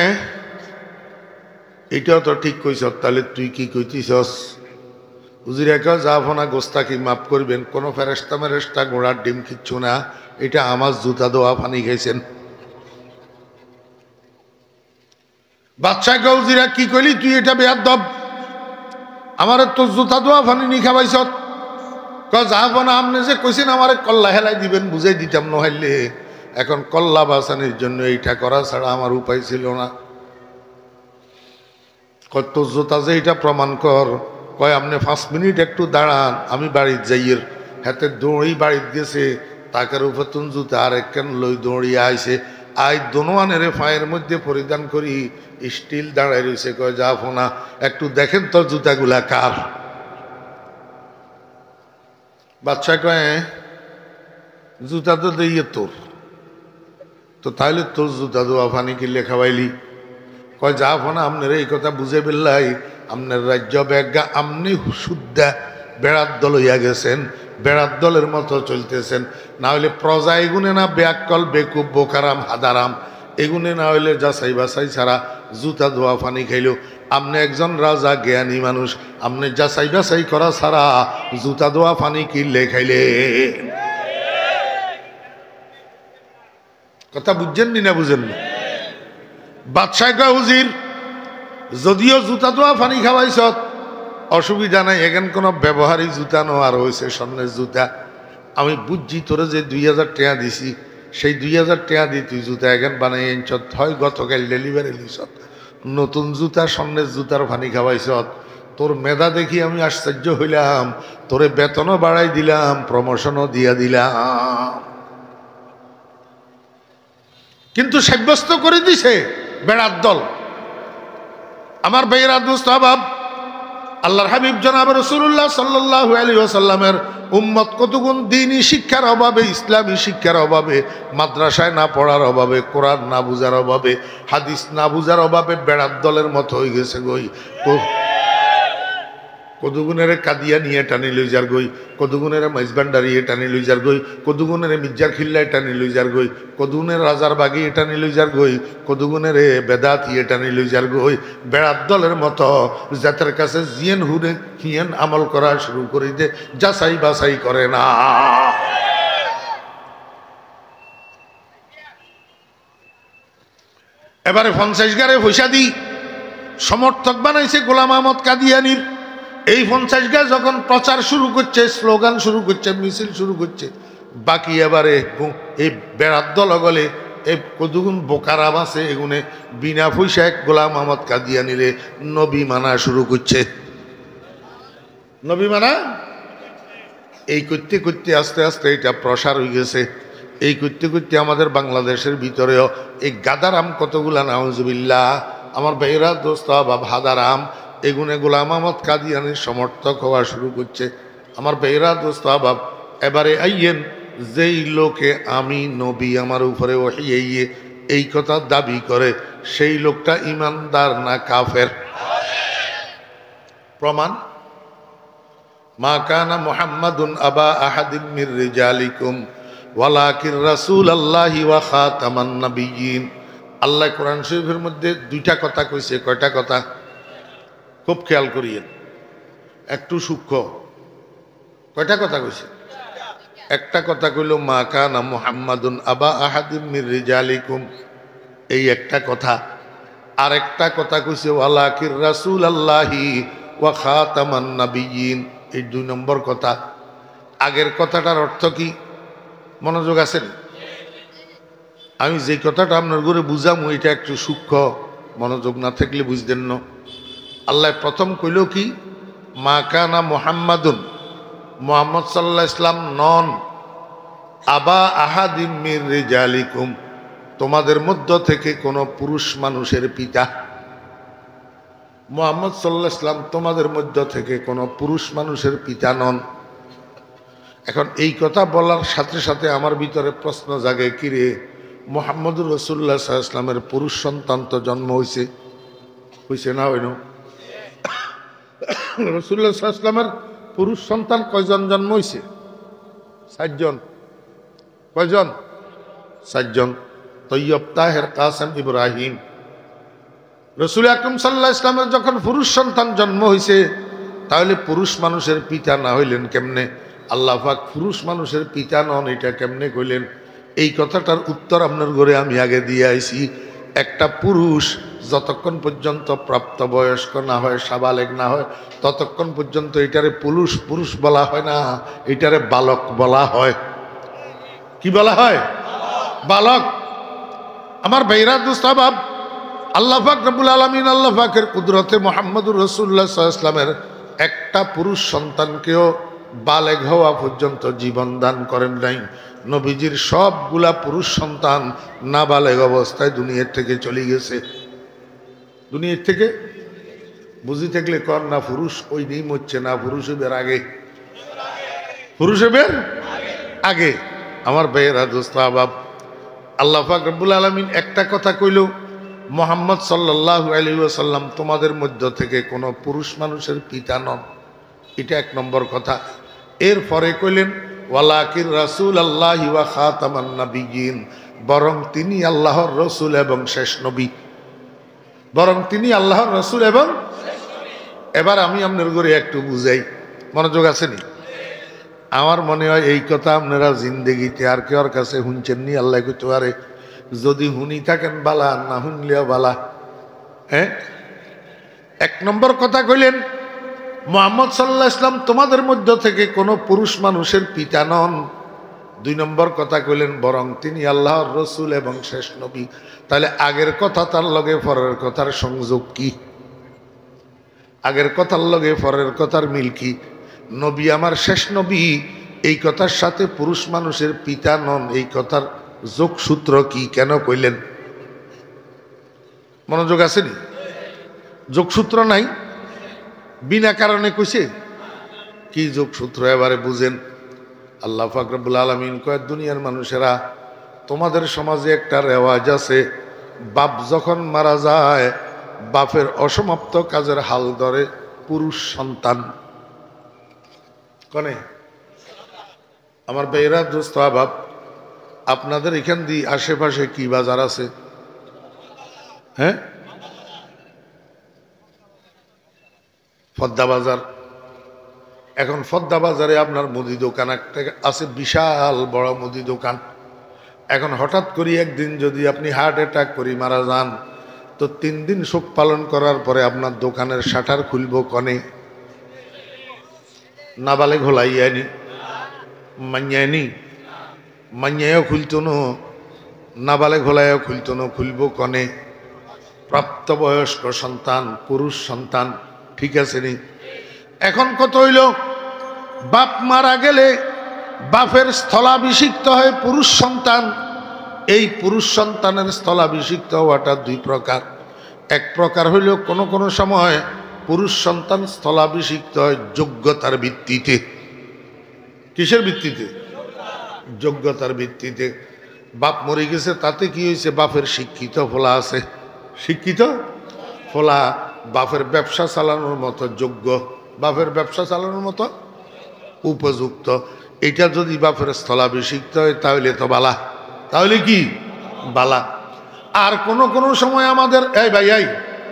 এটাও তো ঠিক কইছ, তাহলে তুই কি কইতিছস? উজিরা কয় জাহাফনা গোস্তাকি মাফ করবেন, কোনো ফেরেশতা মেরেশতা ঘোড়ার ডিম কিচ্ছু না, এটা আমার জুতা দোয়া পানি খাইছেন। বাদশাহ কয় উজিরা কি কইলি তুই? এটা বেয়াদব, আমার তো জুতা দোয়া পানি নি খাওয়াইছ। কয় জাহাফনা আপনি যে কইছেন আমারে কল্লা হেলাই দিবেন, বুঝাই দিতাম নহাইলে। এখন কল্লা বাঁচানোর জন্য এইটা করা ছাড়া আমার উপায় ছিল না। কয় তোর জুতা যে এটা প্রমাণ কর। কয় আপনি 5 মিনিট একটু দাঁড়ান, আমি বাড়ির যাইয়ের। হাতে দৌড়ি বাড়ির গেছে, তাকের উপর তুন জুতা আর একখান লই দৌড়িয়ে আইছে। আই দোনোয়ানের পায়ের মধ্যে পরিধান করি স্টিল দাঁড়াই রয়েছে। কয় জাহাফনা একটু দেখেন তোর জুতাগুলা কার? বাদশা কয় জুতা তো দিয়ে তোর, তো তাহলে তোর জুতা দোয়া পানি কিনলে খাওয়াইলি? কয় জাহাফনা আপনার এই কথা বুঝে বেললাই, আপনার রাজ্য ব্যাজ্ঞা আপনি শুদ্ধা বেড়ার দল হইয়া গেছেন, বেড়ার দলের মতো চলতেছেন। না হইলে প্রজা এগুনে না ব্যাকল বেকুব বোকারাম হাদারাম এগুনে না হইলে যাচাই বাছাই ছাড়া জুতা ধোয়া পানি খাইল। আপনি একজন রাজা জ্ঞানী মানুষ, আপনি যাচাই বাছাই করা ছাড়া জুতা ধোয়া পানি কিনলে খাইলে। কথা বুঝছেন নি না বুঝেন না? বাদশাহ কয় হুজির যদিও জুতা ধোয়া পানি খাওয়াইছ অসুবিধা নাই, এখান কোনো ব্যবহারিক জুতা নো আর হয়েছে স্বর্ণের জুতা। আমি বুঝছি তোরে যে 2000 টাকা দিছি, সেই 2000 টাকা দিয়ে তুই জুতা এখান বানাই আনছ, হয় গতকাল ডেলিভারি লিস, নতুন জুতা স্বর্ণের জুতার পানি খাওয়াইছ। তোর মেধা দেখি আমি আশ্চর্য হইলাম, তোরে বেতনও বাড়াই দিলাম, প্রমোশনও দিয়া দিলাম। কিন্তু সাব্যস্ত করে দিছে বেড়ার দল। আমার ভাইয়েরা দোস্ত আহবাব, আল্লাহর হাবিব জনাব রাসূলুল্লাহ সাল্লাল্লাহু আলাইহি ওয়াসাল্লামের উম্মত কতগুণ দ্বীনি শিক্ষার অভাবে, ইসলামী শিক্ষার অভাবে, মাদ্রাসায় না পড়ার অভাবে, কোরআন না বুঝার অভাবে, হাদিস না বুঝার অভাবে বেড়ার দলের মতো হয়ে গেছে গই। কদুগুনের কাদিয়া নিয়ে টানি লই যার গই, কদুগুনের মাইজবান্ডারি টানি লই যার গই, কদুগুনের মির্জার খিল্লায় টানি লই যার গই, কদুগুনের রাজার বাগি টানি লই যার গই, কদুগুনের বেদাত ইয়ে টানি লই যার গই। বেড়ার দলের মতো জাতের কাছে জিয়েন হুরে হিয়েন আমল করা শুরু করে যে যাচাই বাছাই করে না। এবারে 50 গারে পয়সা দি সমর্থক বানাইছে গোলাম আহমদ কাদিয়ানির। এই 50 গা যখন প্রচার শুরু করছে, স্লোগান শুরু করছে, মিছিল শুরু করছে, বাকি এবারে এই বেড়ার দল গলে এই কতগুণ বোকারাম আছে, এগুনে বিনা পয়সায় গোলাম আহমদ কাদিয়ানিরে নবী মানা শুরু করছে। নবী মানা এই করতে করতে আস্তে আস্তে এটা প্রসার হয়ে গেছে। এই করতে করতে আমাদের বাংলাদেশের ভিতরেও এই গাদারাম কতগুলা, নাউজুবিল্লাহ, আমার ভাইরা দোস্ত বা ভাদারাম, এগুনে গোলাম আহমদ কাদিয়ানির সমর্থক হওয়া শুরু করছে। আমার ভাইরা দোস্ত আহবাব, এবারে আইয়েন যেই লোকে আমি নবী আমার উপরে ওহী এই কথা দাবি করে, সেই লোকটা ইমানদার না কাফের? প্রমাণ, মা কানা মুহাম্মাদুন আবা আহাদিন মির রিজালিকুম ওয়ালাকিন রাসূলুল্লাহি ওয়া খাতামান নাবিয়্যিন। আল্লাহ কোরআন শরীফের মধ্যে দুইটা কথা কইছে। কয়টা কথা? খুব খেয়াল করিয়েন, একটু সূক্ষ্ম। কয়টা কথা কইছে? একটা কথা কইল মা কানা মুহাম্মাদুন আবা আহাদিন মির রিজালিকুম, এই একটা কথা। আর একটা কথা কইছে ওয়ালাকিন রাসূলুল্লাহি ওয়া খাতামান নাবিয়্যিন, এই 2 নম্বর কথা। আগের কথাটার অর্থ কি মনোযোগ আছেন? আমি যে কথাটা আপনার ঘরে বুঝামু এটা একটু সূক্ষ্ম, মনোযোগ না থাকলে বুঝতেন না। আল্লাহ প্রথম কইল কি, মা কানা মুহাম্মাদুন, মুহাম্মদ সাল্লাল্লাহু আলাইহি সাল্লাম নন, আবা আহাদিম মির রিজালিকুম, তোমাদের মধ্য থেকে কোনো পুরুষ মানুষের পিতা। মুহাম্মদ সাল্লাল্লাহু আলাইহি সাল্লাম তোমাদের মধ্য থেকে কোনো পুরুষ মানুষের পিতা নন। এখন এই কথা বলার সাথে সাথে আমার ভিতরে প্রশ্ন জাগে, কিরে মুহাম্মদুর রাসূলুল্লাহ সাল্লাল্লাহু আলাইহি সাল্লামের পুরুষ সন্তান তো জন্ম হয়েছে, হয়েছে না হইল? রাসূলুল্লাহ সাল্লাল্লাহু আলাইহি সাল্লামের পুরুষ সন্তান কয়জন জন্ম হয়েছে? 7 জন। কয়জন? 7 জন। তৈয়ব, তাহের, কাসেম, ইব্রাহিম। রাসূল আকরাম সাল্লাল্লাহু আলাইহি সাল্লামের যখন পুরুষ সন্তান জন্ম হয়েছে, তাহলে পুরুষ মানুষের পিতা না হইলেন কেমনে? আল্লাহ পাক পুরুষ মানুষের পিতা নন, এটা কেমনে কইলেন? এই কথাটার উত্তর আপনার ঘরে আমি আগে দিয়ে আইছি। একটা পুরুষ যতক্ষণ পর্যন্ত প্রাপ্তবয়স্ক না হয়, সাবালেগ না হয়, ততক্ষণ পর্যন্ত এটারে পুরুষ পুরুষ বলা হয় না, এটারে বালক বলা হয়। কি বলা হয়? বালক। আমার ভাইরা দোস্ত আহবাব, আল্লাহ পাক রব্বুল আলামিন, আল্লাহ পাকের কুদরতে মুহাম্মদুর রাসূলুল্লাহ সাল্লাল্লাহু আলাইহি ওয়াসাল্লামের একটা পুরুষ সন্তানকেও বালেগ হওয়া পর্যন্ত জীবন দান করেন নাই। নবীজির সবগুলা পুরুষ সন্তান নাবালেগ অবস্থায় দুনিয়ার থেকে চলে গেছে। দুনিয়ার থেকে বুঝি থাকলে কর না, পুরুষ ওই নিম হচ্ছে না, পুরুষ হইবের আগে, পুরুষ হইবের আগে। আমার ভাইয়েরা দোস্ত আহবাব, আল্লাহ পাক রব্বুল আলামিন একটা কথা কইল, মুহাম্মদ সাল্লাল্লাহু আলাইহি ওয়াসাল্লাম তোমাদের মধ্য থেকে কোনো পুরুষ মানুষের পিতা নন। এটা 1 নম্বর কথা। এরপরে কইলেন ওয়ালাকিন রাসূলুল্লাহি ওয়া খাতামান নাবিয়্যিন, বরং তিনি আল্লাহর রসুল এবং শেষ নবী। বরং তিনি আল্লাহর রসুল এবং এবার আমি আপনার ঘরে একটু বুঝাই, মনোযোগ আছেনি? আমার মনে হয় এই কথা আপনারা জিন্দেগিতে আর কেউর কাছে শুনছেননি। আল্লাহ কইতে পারে যদি হুনি থাকেন বালা, না শুনলেও বালা। হ্যাঁ, 1 নম্বর কথা কইলেন মুহাম্মদ সাল্লাল্লাহু আলাইহি ওয়াসাল্লাম তোমাদের মধ্য থেকে কোনো পুরুষ মানুষের পিতা নন। 2 নম্বর কথা কইলেন বরং তিনি আল্লাহর রসুল এবং শেষ নবী। তাহলে আগের কথা তার লগে পরের কথার সংযোগ কি? আগের কথার লগে পরের কথার মিল কি? নবী আমার শেষ নবী, এই কথার সাথে পুরুষ মানুষের পিতা নন, এই কথার যোগসূত্র কি? কেন কইলেন? মনোযোগ আসেনি? যোগসূত্র নাই, বিনা কারণে কইছে। কি যোগসূত্র এবারে বুঝেন। আল্লাহ পাক রব্বুল আলামিন কয়, দুনিয়ার মানুষেরা, তোমাদের সমাজে একটা রেওয়াজ আছে, বাপ যখন মারা যায় বাপের অসমাপ্ত কাজের হাল ধরে পুরুষ সন্তান। কনে আমার বেয়েরা দোস্ত আবাব, আপনাদের এখান দিয়ে আশেপাশে কি বাজার আছে? হ্যাঁ, ফদ্দা বাজার। এখন ফদ্দা বাজারে আপনার মুদি দোকান একটা আছে, বিশাল বড় মুদি দোকান। এখন হঠাৎ করে একদিন যদি আপনি হার্ট অ্যাটাক করে মারা যান, তো 3 দিন শোক পালন করার পরে আপনার দোকানের শাটার খুলব কনে? নাবালে ঘোলাইয়ানি, মাইয়ানি, মাইয়াও খুলতো না, নাবালে ঘোলাইও খুলতো না, খুলব কনে? প্রাপ্তবয়স্ক সন্তান, পুরুষ সন্তান, ঠিক আছে নি? এখন কত হইল, বাপ মারা গেলে বাপের স্থলাভিষিক্ত হয় পুরুষ সন্তান। এই পুরুষ সন্তানের স্থলাভিষিক্ত হওয়াটা 2 প্রকার। এক প্রকার হইল কোন কোন সময় পুরুষ সন্তান স্থলাভিষিক্ত হয় যোগ্যতার ভিত্তিতে। কিসের ভিত্তিতে? যোগ্যতার ভিত্তিতে। বাপ মরে গেছে, তাতে কি হয়েছে? বাপের শিক্ষিত ফোলা আছে, শিক্ষিত ফোলা বাপের ব্যবসা চালানোর মতো যোগ্য, বাপের ব্যবসা চালানোর মতো উপযুক্ত। এটা যদি বাপের স্থলাভিষিক্ত হয় তাহলে তো বালা, তাহলে কি বালা। আর কোন কোন সময় আমাদের, এই ভাই এই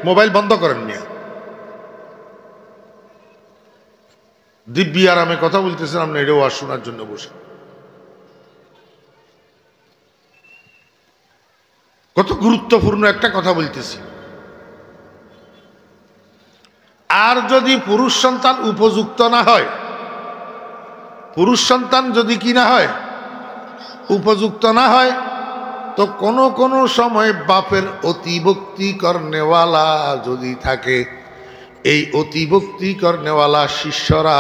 মোবাইল বন্ধ করেন মিয়া, দিব্যি আরামে কথা বলতেছেন, আপনি এটা ওয়াজ শোনার জন্য বসে। কত গুরুত্বপূর্ণ একটা কথা বলতেছি। আর যদি পুরুষ সন্তান উপযুক্ত না হয়, পুরুষ সন্তান যদি কি না হয়, উপযুক্ত না হয়, তো কোন কোন সময় বাপের অতিভক্তি করনেওয়ালা যদি থাকে, এই অতিভক্তি করনেওয়ালা শিষ্যরা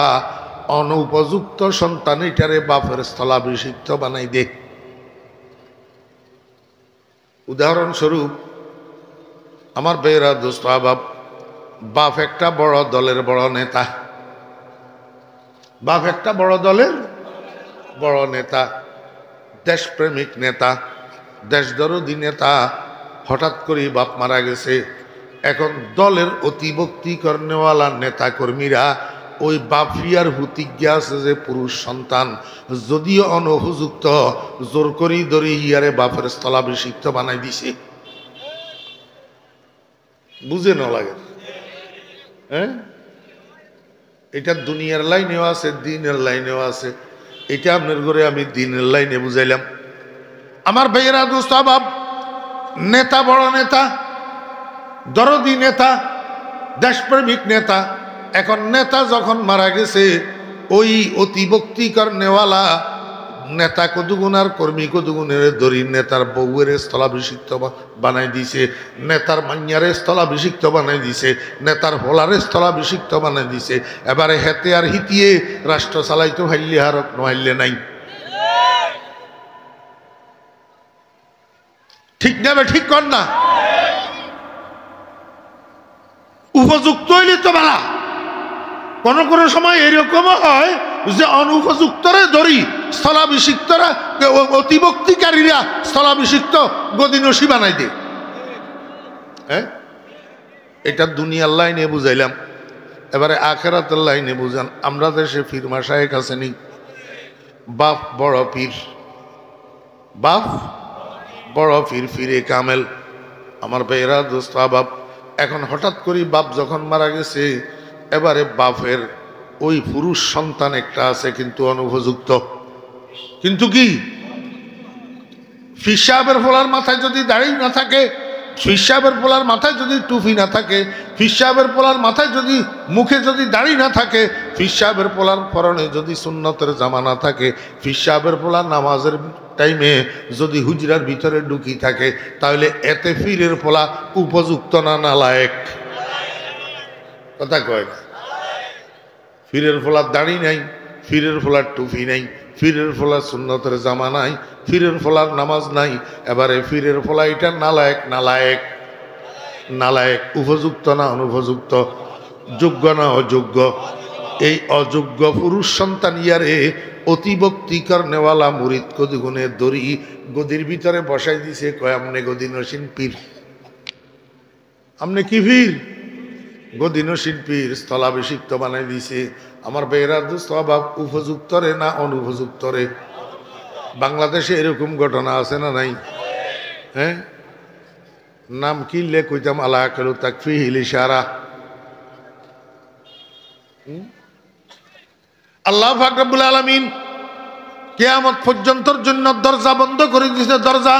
অনুপযুক্ত সন্তান এটারে বাপের স্থলাভিষিক্ত বানাই দে। উদাহরণস্বরূপ আমার বেয়েরা দোস্ত আবাব, বাপ একটা বড় দলের বড় নেতা, বাপ একটা বড় দলের বড় নেতা, দেশপ্রেমিক নেতা, দেশদরদী নেতা। হঠাৎ করে বাপ মারা গেছে। এখন দলের অতিভক্তি করনেওয়ালা নেতা কর্মীরা ওই বাপিয়ার হুতিজ্ঞা আছে যে পুরুষ সন্তান যদিও অনুপযুক্ত, জোর করি ধরে ইয়ারে বাপের স্থলাভিষিক্ত বানাই দিছে। বুঝে না লাগে? হ্যাঁ, এটা দুনিয়ার লাইনেও আছে, দিনের লাইনেও আছে। এটা আপনার ঘরে আমি দিনের লাইনে বুঝাইলাম। আমার ভাইয়েরা দোস্ত আবাব, নেতা বড় নেতা, দরদি নেতা, দেশপ্রেমিক নেতা। এখন নেতা যখন মারা গেছে, ওই অতিভক্তি করনেওয়ালা নেতা কদুগুণ আর কর্মী কদুগুণের দড়ি নেতার বউয়ের স্থলাভিষিক্ত বানাই দিছে, নেতার মাইয়ারে স্থলাভিষিক্ত বানাই দিছে, নেতার হোলারে স্থলাভিষিক্ত বানাই দিছে। এবারে হেতে আর হিতিয়ে রাষ্ট্র চালাইতে হাইলে হারক নহাইলে নাই। ঠিক না? ঠিক কর না? উপযুক্ত হইলে তো বালা। কোন কোন সময় এরকম হয় যে অনুপযুক্তরে ধরি স্থলাভিষিক্তরা, অতিভক্তিকারীরা স্থলাভিষিক্ত গদিনসী বানাই দে। হ্যাঁ, এটা দুনিয়ার লাইনে বুঝাইলাম। এবারে আখেরাতের লাইনে বুঝান। আমরা দেশে পীর মাশায়েখ আছেনি, বাপ বড় পীর, বাপ বড় পীর, পীরে কামেল। আমার ভাইয়েরা দোস্ত আবাব, এখন হঠাৎ করে বাপ যখন মারা গেছে, এবারে বাপের ওই পুরুষ সন্তান একটা আছে কিন্তু অনুপযুক্ত। কিন্তু কি, পীর সাহেবের ফোলার মাথায় যদি দাড়ি না থাকে, পীর সাহেবের পোলার মাথায় যদি টুপি না থাকে, পীর সাহেবের পোলার মাথায় যদি মুখে যদি দাড়ি না থাকে, পীর সাহেবের পোলার পরনে যদি সুন্নতের জামা না থাকে, পীর সাহেবের পোলার নামাজের টাইমে যদি হুজরার ভিতরে ঢুকি থাকে, তাহলে এতে পীরের পোলা উপযুক্ত না নালায়েক? কথা কয় না? পীরের পোলার দাড়ি নাই, পীরের পোলার টুপি নাই, পীরের ফোলার সুন্নতের জামা নাই, পীরের ফোলার নামাজ নাই, এবারে পীরের ফোলা এটা নালায়েক। নালায়েক নালায়েক, উপযুক্ত না অনুপযুক্ত, যোগ্য না অযোগ্য। এই অযোগ্য পুরুষ সন্তান ইয়ারে অতিভক্তি করনেওয়ালা মুরিদ কদিগুণের দড়ি গদির ভিতরে বসাই দিছে। কয় আমনে গদি নসীন পীর। আমনে কি পীর? গদি নসীন পীর। স্থলাভিষিক্ত বানাই দিছে। আমার বেহরার স্বভাব উপযুক্ত রে না অনুপযুক্ত রে? বাংলাদেশে এরকম ঘটনা আছে না নাই? হ্যাঁ, নাম কি লে কইতাম আলা কেল তাকফি হিলি সারা। আল্লাহ পাক রব্বুল আলামিন কিয়ামত পর্যন্তর জন্য দরজা বন্ধ করে দিয়েছে। দরজা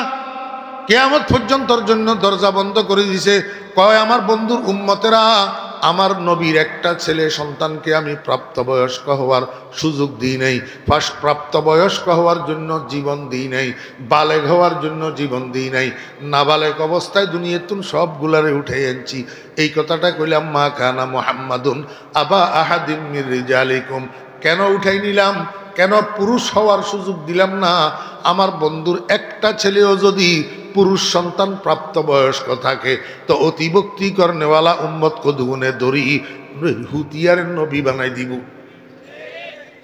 কিয়ামত পর্যন্তর জন্য দরজা বন্ধ করে দিয়েছে। কয় আমার বন্ধুর উম্মতেরা, আমার নবীর একটা ছেলে সন্তানকে আমি প্রাপ্তবয়স্ক হওয়ার সুযোগ দিই নাই। ফার্স্ট প্রাপ্তবয়স্ক হওয়ার জন্য জীবন দিই নাই, বালেগ হওয়ার জন্য জীবন দিই নাই। নাবালেগ অবস্থায় দুনিয়াতুন সবগুলারে উঠে আনছি। এই কথাটা কইলাম, মা কানা মুহাম্মাদুন আবা আহাদিম মির রিজালিকুম। কেন উঠাই নিলাম? কেন পুরুষ হওয়ার সুযোগ দিলাম না? আমার বন্ধুর একটা ছেলেও যদি পুরুষ সন্তান প্রাপ্তবয়স্ক থাকে তো অতিভক্তি করনেওয়ালা উম্মত কদুগুনে দড়ি হুতিয়ারের নবী বানাই দিব।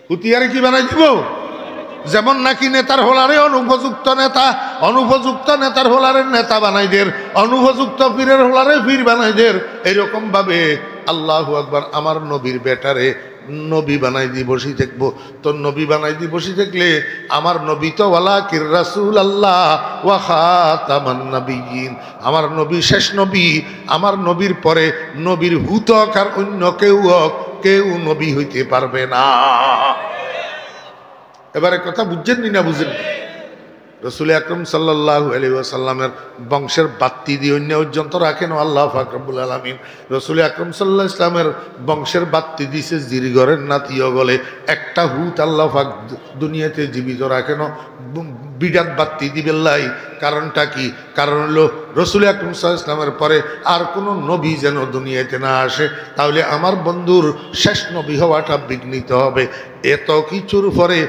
হুতিয়ারে কি বানাই দিব? যেমন নাকি নেতার হোলারে অনুপযুক্ত নেতা, অনুপযুক্ত নেতার হোলারে নেতা বানাই দের, অনুপযুক্ত পীরের হোলারে পীর বানাই দের। এরকম ভাবে আল্লাহু আকবার আমার নবীর বেটারে নবী বানাই দি বসি থাকবো। তো নবী বানাই দি বসি থাকলে আমার নবী তো ওয়ালাকির রাসূল আল্লাহ ওয়া খাতামান নাবিয়্যিন। আমার নবী শেষ নবী। আমার নবীর পরে নবীর হুতক আর অন্য কেউ নবী হইতে পারবে না। এবারে কথা বুঝছেন না বুঝেন? রসুল আকরম সাল্লাল্লাহু আলাইহি ওয়াসাল্লামের বংশের বাত্তি দিয়ে অন্য পর্যন্ত রাখেন আল্লাহ পাক রব্বুল আলামিন। রসুল আকরম সাল্লাল্লাহু আলাইহি ওয়াসাল্লামের বংশের বাত্তি দিছে জিরগরের নাতিও বলে একটা হুত আল্লাহ পাক দুনিয়াতে জীবিত রাখেন বিরাট বাত্তি দিবেল্লাই। কারণটা কি? কারণ হলো রসুল আকরম সাল্লাল্লাহু আলাইহি ওয়াসাল্লামের পরে আর কোনো নবী যেন দুনিয়াতে না আসে, তাহলে আমার বন্ধুর শেষ নবী হওয়াটা বিঘ্নিত হবে। এত কিছুর পরে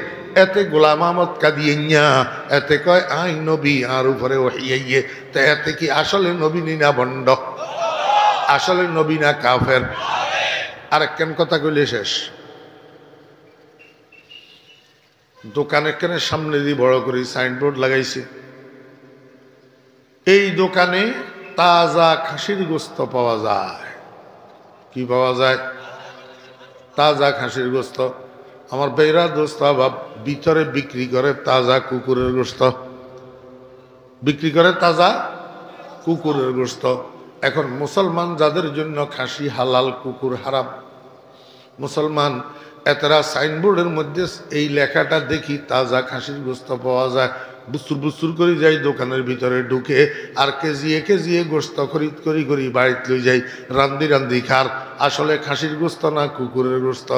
এতে গোলাম আহমদ কাদিয়াইয়া এতে কয় আই নবী আর উপরে ওহিয়াইয়ে। তা এতে কি আসলে নবী না বন্ড? আসলে নবী না কাফের? আর কেন কথা কইলে শেষ। দোকানের সামনে দিয়ে বড় করে সাইনবোর্ড লাগাইছে, এই দোকানে তাজা খাসির গোস্ত পাওয়া যায়। কি পাওয়া যায়? তাজা খাসির গোস্ত। আমার বেহরা দোস্ত বাপ ভিতরে বিক্রি করে তাজা কুকুরের গোস্ত, বিক্রি করে তাজা কুকুরের গোস্ত। এখন মুসলমান যাদের জন্য খাসি হালাল, কুকুর হারাম, মুসলমান এতরা সাইনবোর্ডের মধ্যে এই লেখাটা দেখি তাজা খাসির গোস্ত পাওয়া যায়, বুসুর বুসুর করে যাই দোকানের ভিতরে ঢুকে আর কেজিয়ে গোস্ত খরিদ করি বাড়িতে লই যাই রান্দি খার। আসলে খাসির গোস্ত না কুকুরের গোস্ত?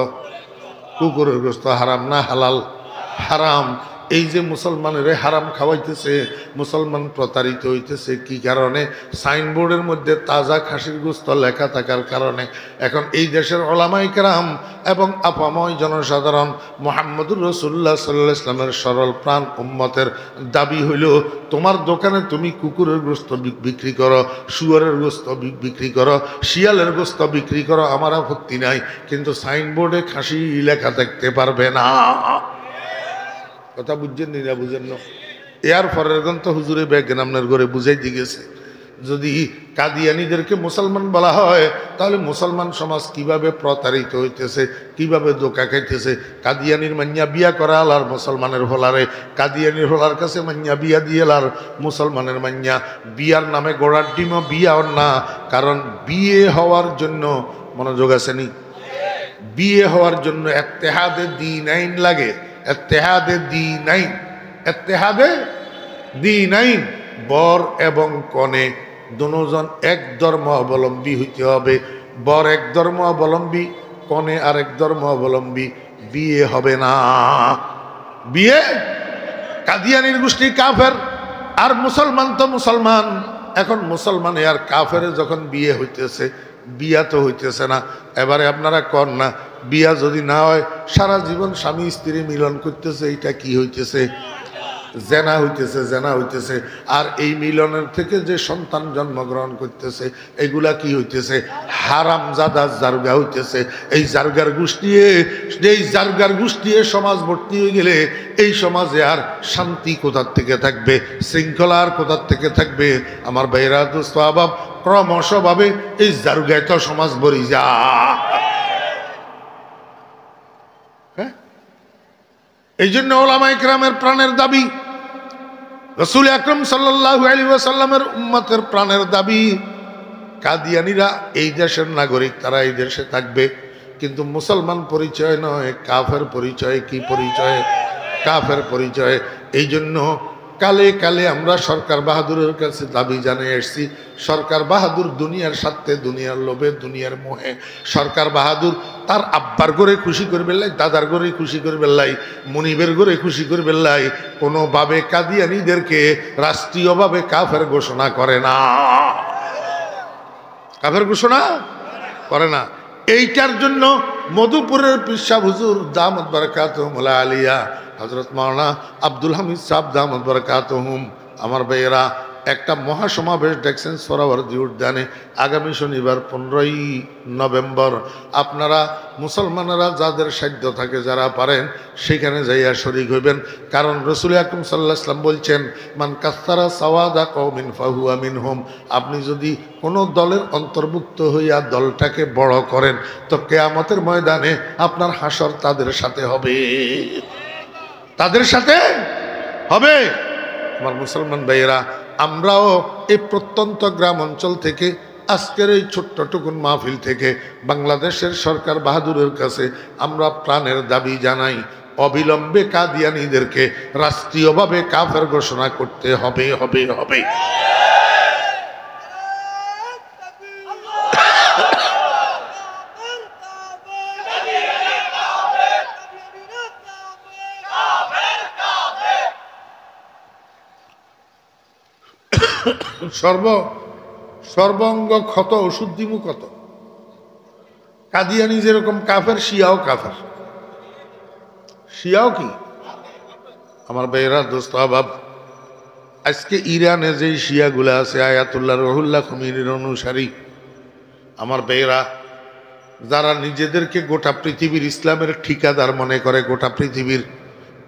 কুকুরের গোস্ত হারাম না হালাল? হারাম। এই যে মুসলমানের হারাম খাওয়াইতেছে, মুসলমান প্রতারিত হইতেছে কি কারণে? সাইনবোর্ডের মধ্যে তাজা খাসির গোস্ত লেখা থাকার কারণে। এখন এই দেশের ওলামায়ে কেরাম এবং আপাময় জনসাধারণ মুহাম্মদুর রাসূলুল্লাহ সাল্লাল্লাহু আলাইহি ওয়াসাল্লামের সরল প্রাণ উম্মতের দাবি হইল, তোমার দোকানে তুমি কুকুরের গোস্ত বিক্রি করো, শুয়োরের গোস্ত বিক্রি করো, শিয়ালের গোস্ত বিক্রি করো, আমার আপত্তি নাই, কিন্তু সাইনবোর্ডে খাসি লেখা দেখতে পারবে না। কথা বুঝছেন না বুঝেন না? এর পরের গ্রন্থ হুজুরে বেগেন আপনার ঘরে বুঝাইতে গেছে, যদি কাদিয়ানীদেরকে মুসলমান বলা হয় তাহলে মুসলমান সমাজ কিভাবে প্রতারিত হইতেছে, কিভাবে ধোঁকা খাইতেছে। কাদিয়ানির মান্যা বিয়া করা আর মুসলমানের হোলারে, কাদিয়ানির হোলার কাছে মান্যা বিয়া দিয়ে আর মুসলমানের মান্যা। বিয়ার নামে গোড়ার ডিমও বিয়া না, কারণ বিয়ে হওয়ার জন্য মনোযোগ আসেনি, বিয়ে হওয়ার জন্য ইত্তেহাদে দ্বীনাইন লাগে। ইত্তেহাদে দ্বীনাইন, বর এবং কনে দুজন এক ধর্ম অবলম্বী হইতে হবে। বর এক ধর্ম অবলম্বী, কনে আরেক ধর্ম অবলম্বী, বিয়ে হবে না। বিয়ে কাদিয়ানির গোষ্ঠী কাফের, আর মুসলমান তো মুসলমান। এখন মুসলমান আর কাফের যখন বিয়ে হইতেছে, বিয়া তো হইতেছে না। এবারে আপনারা কন না, বিয়া যদি না হয় সারা জীবন স্বামী স্ত্রী মিলন করতেছে, এটা কি হইতেছে? জেনা হইতেছে আর এই মিলনের থেকে যে সন্তান জন্মগ্রহণ করতেছে এগুলা কি হইতেছে হারামজাদা জারগা হইতেছে। এই জারগার গোষ্ঠী সমাজ ভর্তি হয়ে গেলে এই সমাজে আর শান্তি কোথার থেকে থাকবে, শৃঙ্খলা আর কোথার থেকে থাকবে? আমার ভাইরা দোস্ত আবাব, ক্রমশভাবে এই জারগায় তো সমাজ ভরি যা। এই জন্য ওলামায়ে কেরামের প্রাণের দাবি, রাসূল আকরাম সাল্লাল্লাহু আলাইহি ওয়াসাল্লামের উম্মতের প্রাণের দাবি, কাদিয়ানীরা এই দেশের নাগরিক, তারা এই দেশে থাকবে, কিন্তু মুসলমান পরিচয় নয়, কাফের পরিচয়। কি পরিচয়? কাফের পরিচয়। এই জন্য কালে কালে আমরা সরকার বাহাদুরের কাছে দাবি জানিয়ে এসেছি। সরকার বাহাদুর দুনিয়ার স্বার্থে, দুনিয়ার লোভে, দুনিয়ার মোহে সরকার বাহাদুর তার আব্বার ঘরে খুশি করবে লাই, দাদার ঘরে খুশি করবে লাই, মুনিবের ঘরে খুশি করবে লাই, কোনোভাবে কাদিয়ানীদেরকে রাষ্ট্রীয়ভাবে কাফের ঘোষণা করে না। কাফের ঘোষণা করে না। এইটার জন্য মধুপুরের পিসা হুজুর দামত বারাকাতুহুম আলিয়া হযরত মাওলানা আব্দুল হামিদ সাহেব দামত বারাকাতুহুম, আমার ভাইয়েরা একটা মহাসমাবেশ দেখছেন সোহরাওয়ার্দী উদ্যানে আগামী শনিবার 15ই নভেম্বর। আপনারা মুসলমানেরা যাদের সাধ্য থাকে, যারা পারেন, সেখানে যাইয়া শরীক হইবেন। কারণ রাসূল আকরাম সাল্লাল্লাহু আলাইহি ওয়াসাল্লাম বলছেন, মান কাসসারা সাওয়াদা কওমিন ফাহুয়া মিনহুম। আপনি যদি কোনো দলের অন্তর্ভুক্ত হইয়া দলটাকে বড় করেন, তো কিয়ামতের ময়দানে আপনার হাসর তাদের সাথে হবে, তাদের সাথে হবে। আমার মুসলমান ভাইয়েরা, আমরাও এই প্রত্যন্ত গ্রাম অঞ্চল থেকে, আজকের এই ছোট্টটুকুন মাহফিল থেকে বাংলাদেশের সরকার বাহাদুরের কাছে আমরা প্রাণের দাবি জানাই, অবিলম্বে কাদিয়ানীদেরকে রাষ্ট্রীয়ভাবে কাফের ঘোষণা করতে হবে হবে হবে। সর্বঙ্গ ক্ষত ওষুধ দিমু কত। কাদিয়ানী যেরকম কাফের, শিয়াও কাফের। শিয়াও কি আমার ভাইয়েরা দোস্ত আবাব, আজকে ইরানে যে শিয়াগুলা আছে আয়াতুল্লাহ রহুল্লাহ খমিনির অনুসারী, আমার ভাইয়েরা যারা নিজেদেরকে গোটা পৃথিবীর ইসলামের ঠিকাদার মনে করে, গোটা পৃথিবীর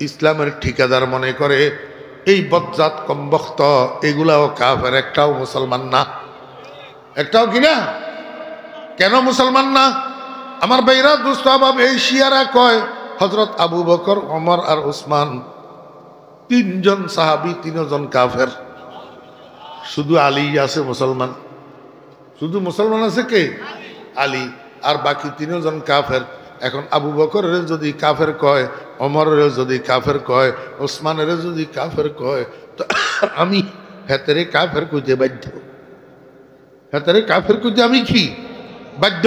ইসলামের ঠিকাদার মনে করে, এই বজ্জাত কমবখ্ত এগুলাও কাফের, একটাও মুসলমান না। একটাও কি না? কেন মুসলমান না? আমার ভাইরা দোস্ত আবাব, এই শিয়ারা কয় হযরত আবু বকর, ওমর আর উসমান তিনজন সাহাবী, তিনজন কাফের, শুধু আলী আছে মুসলমান। শুধু মুসলমান আছে কে? আলী, আর বাকি তিনজন কাফের। এখন আবু বকরের যদি কাফের কয়, ওমরের যদি কাফের কয়, ওসমানের যদি কাফের কয়, তো আমি হেতারে কাফের কইতে বাধ্য। হেতারে কাফের কইতে আমি কি বাধ্য?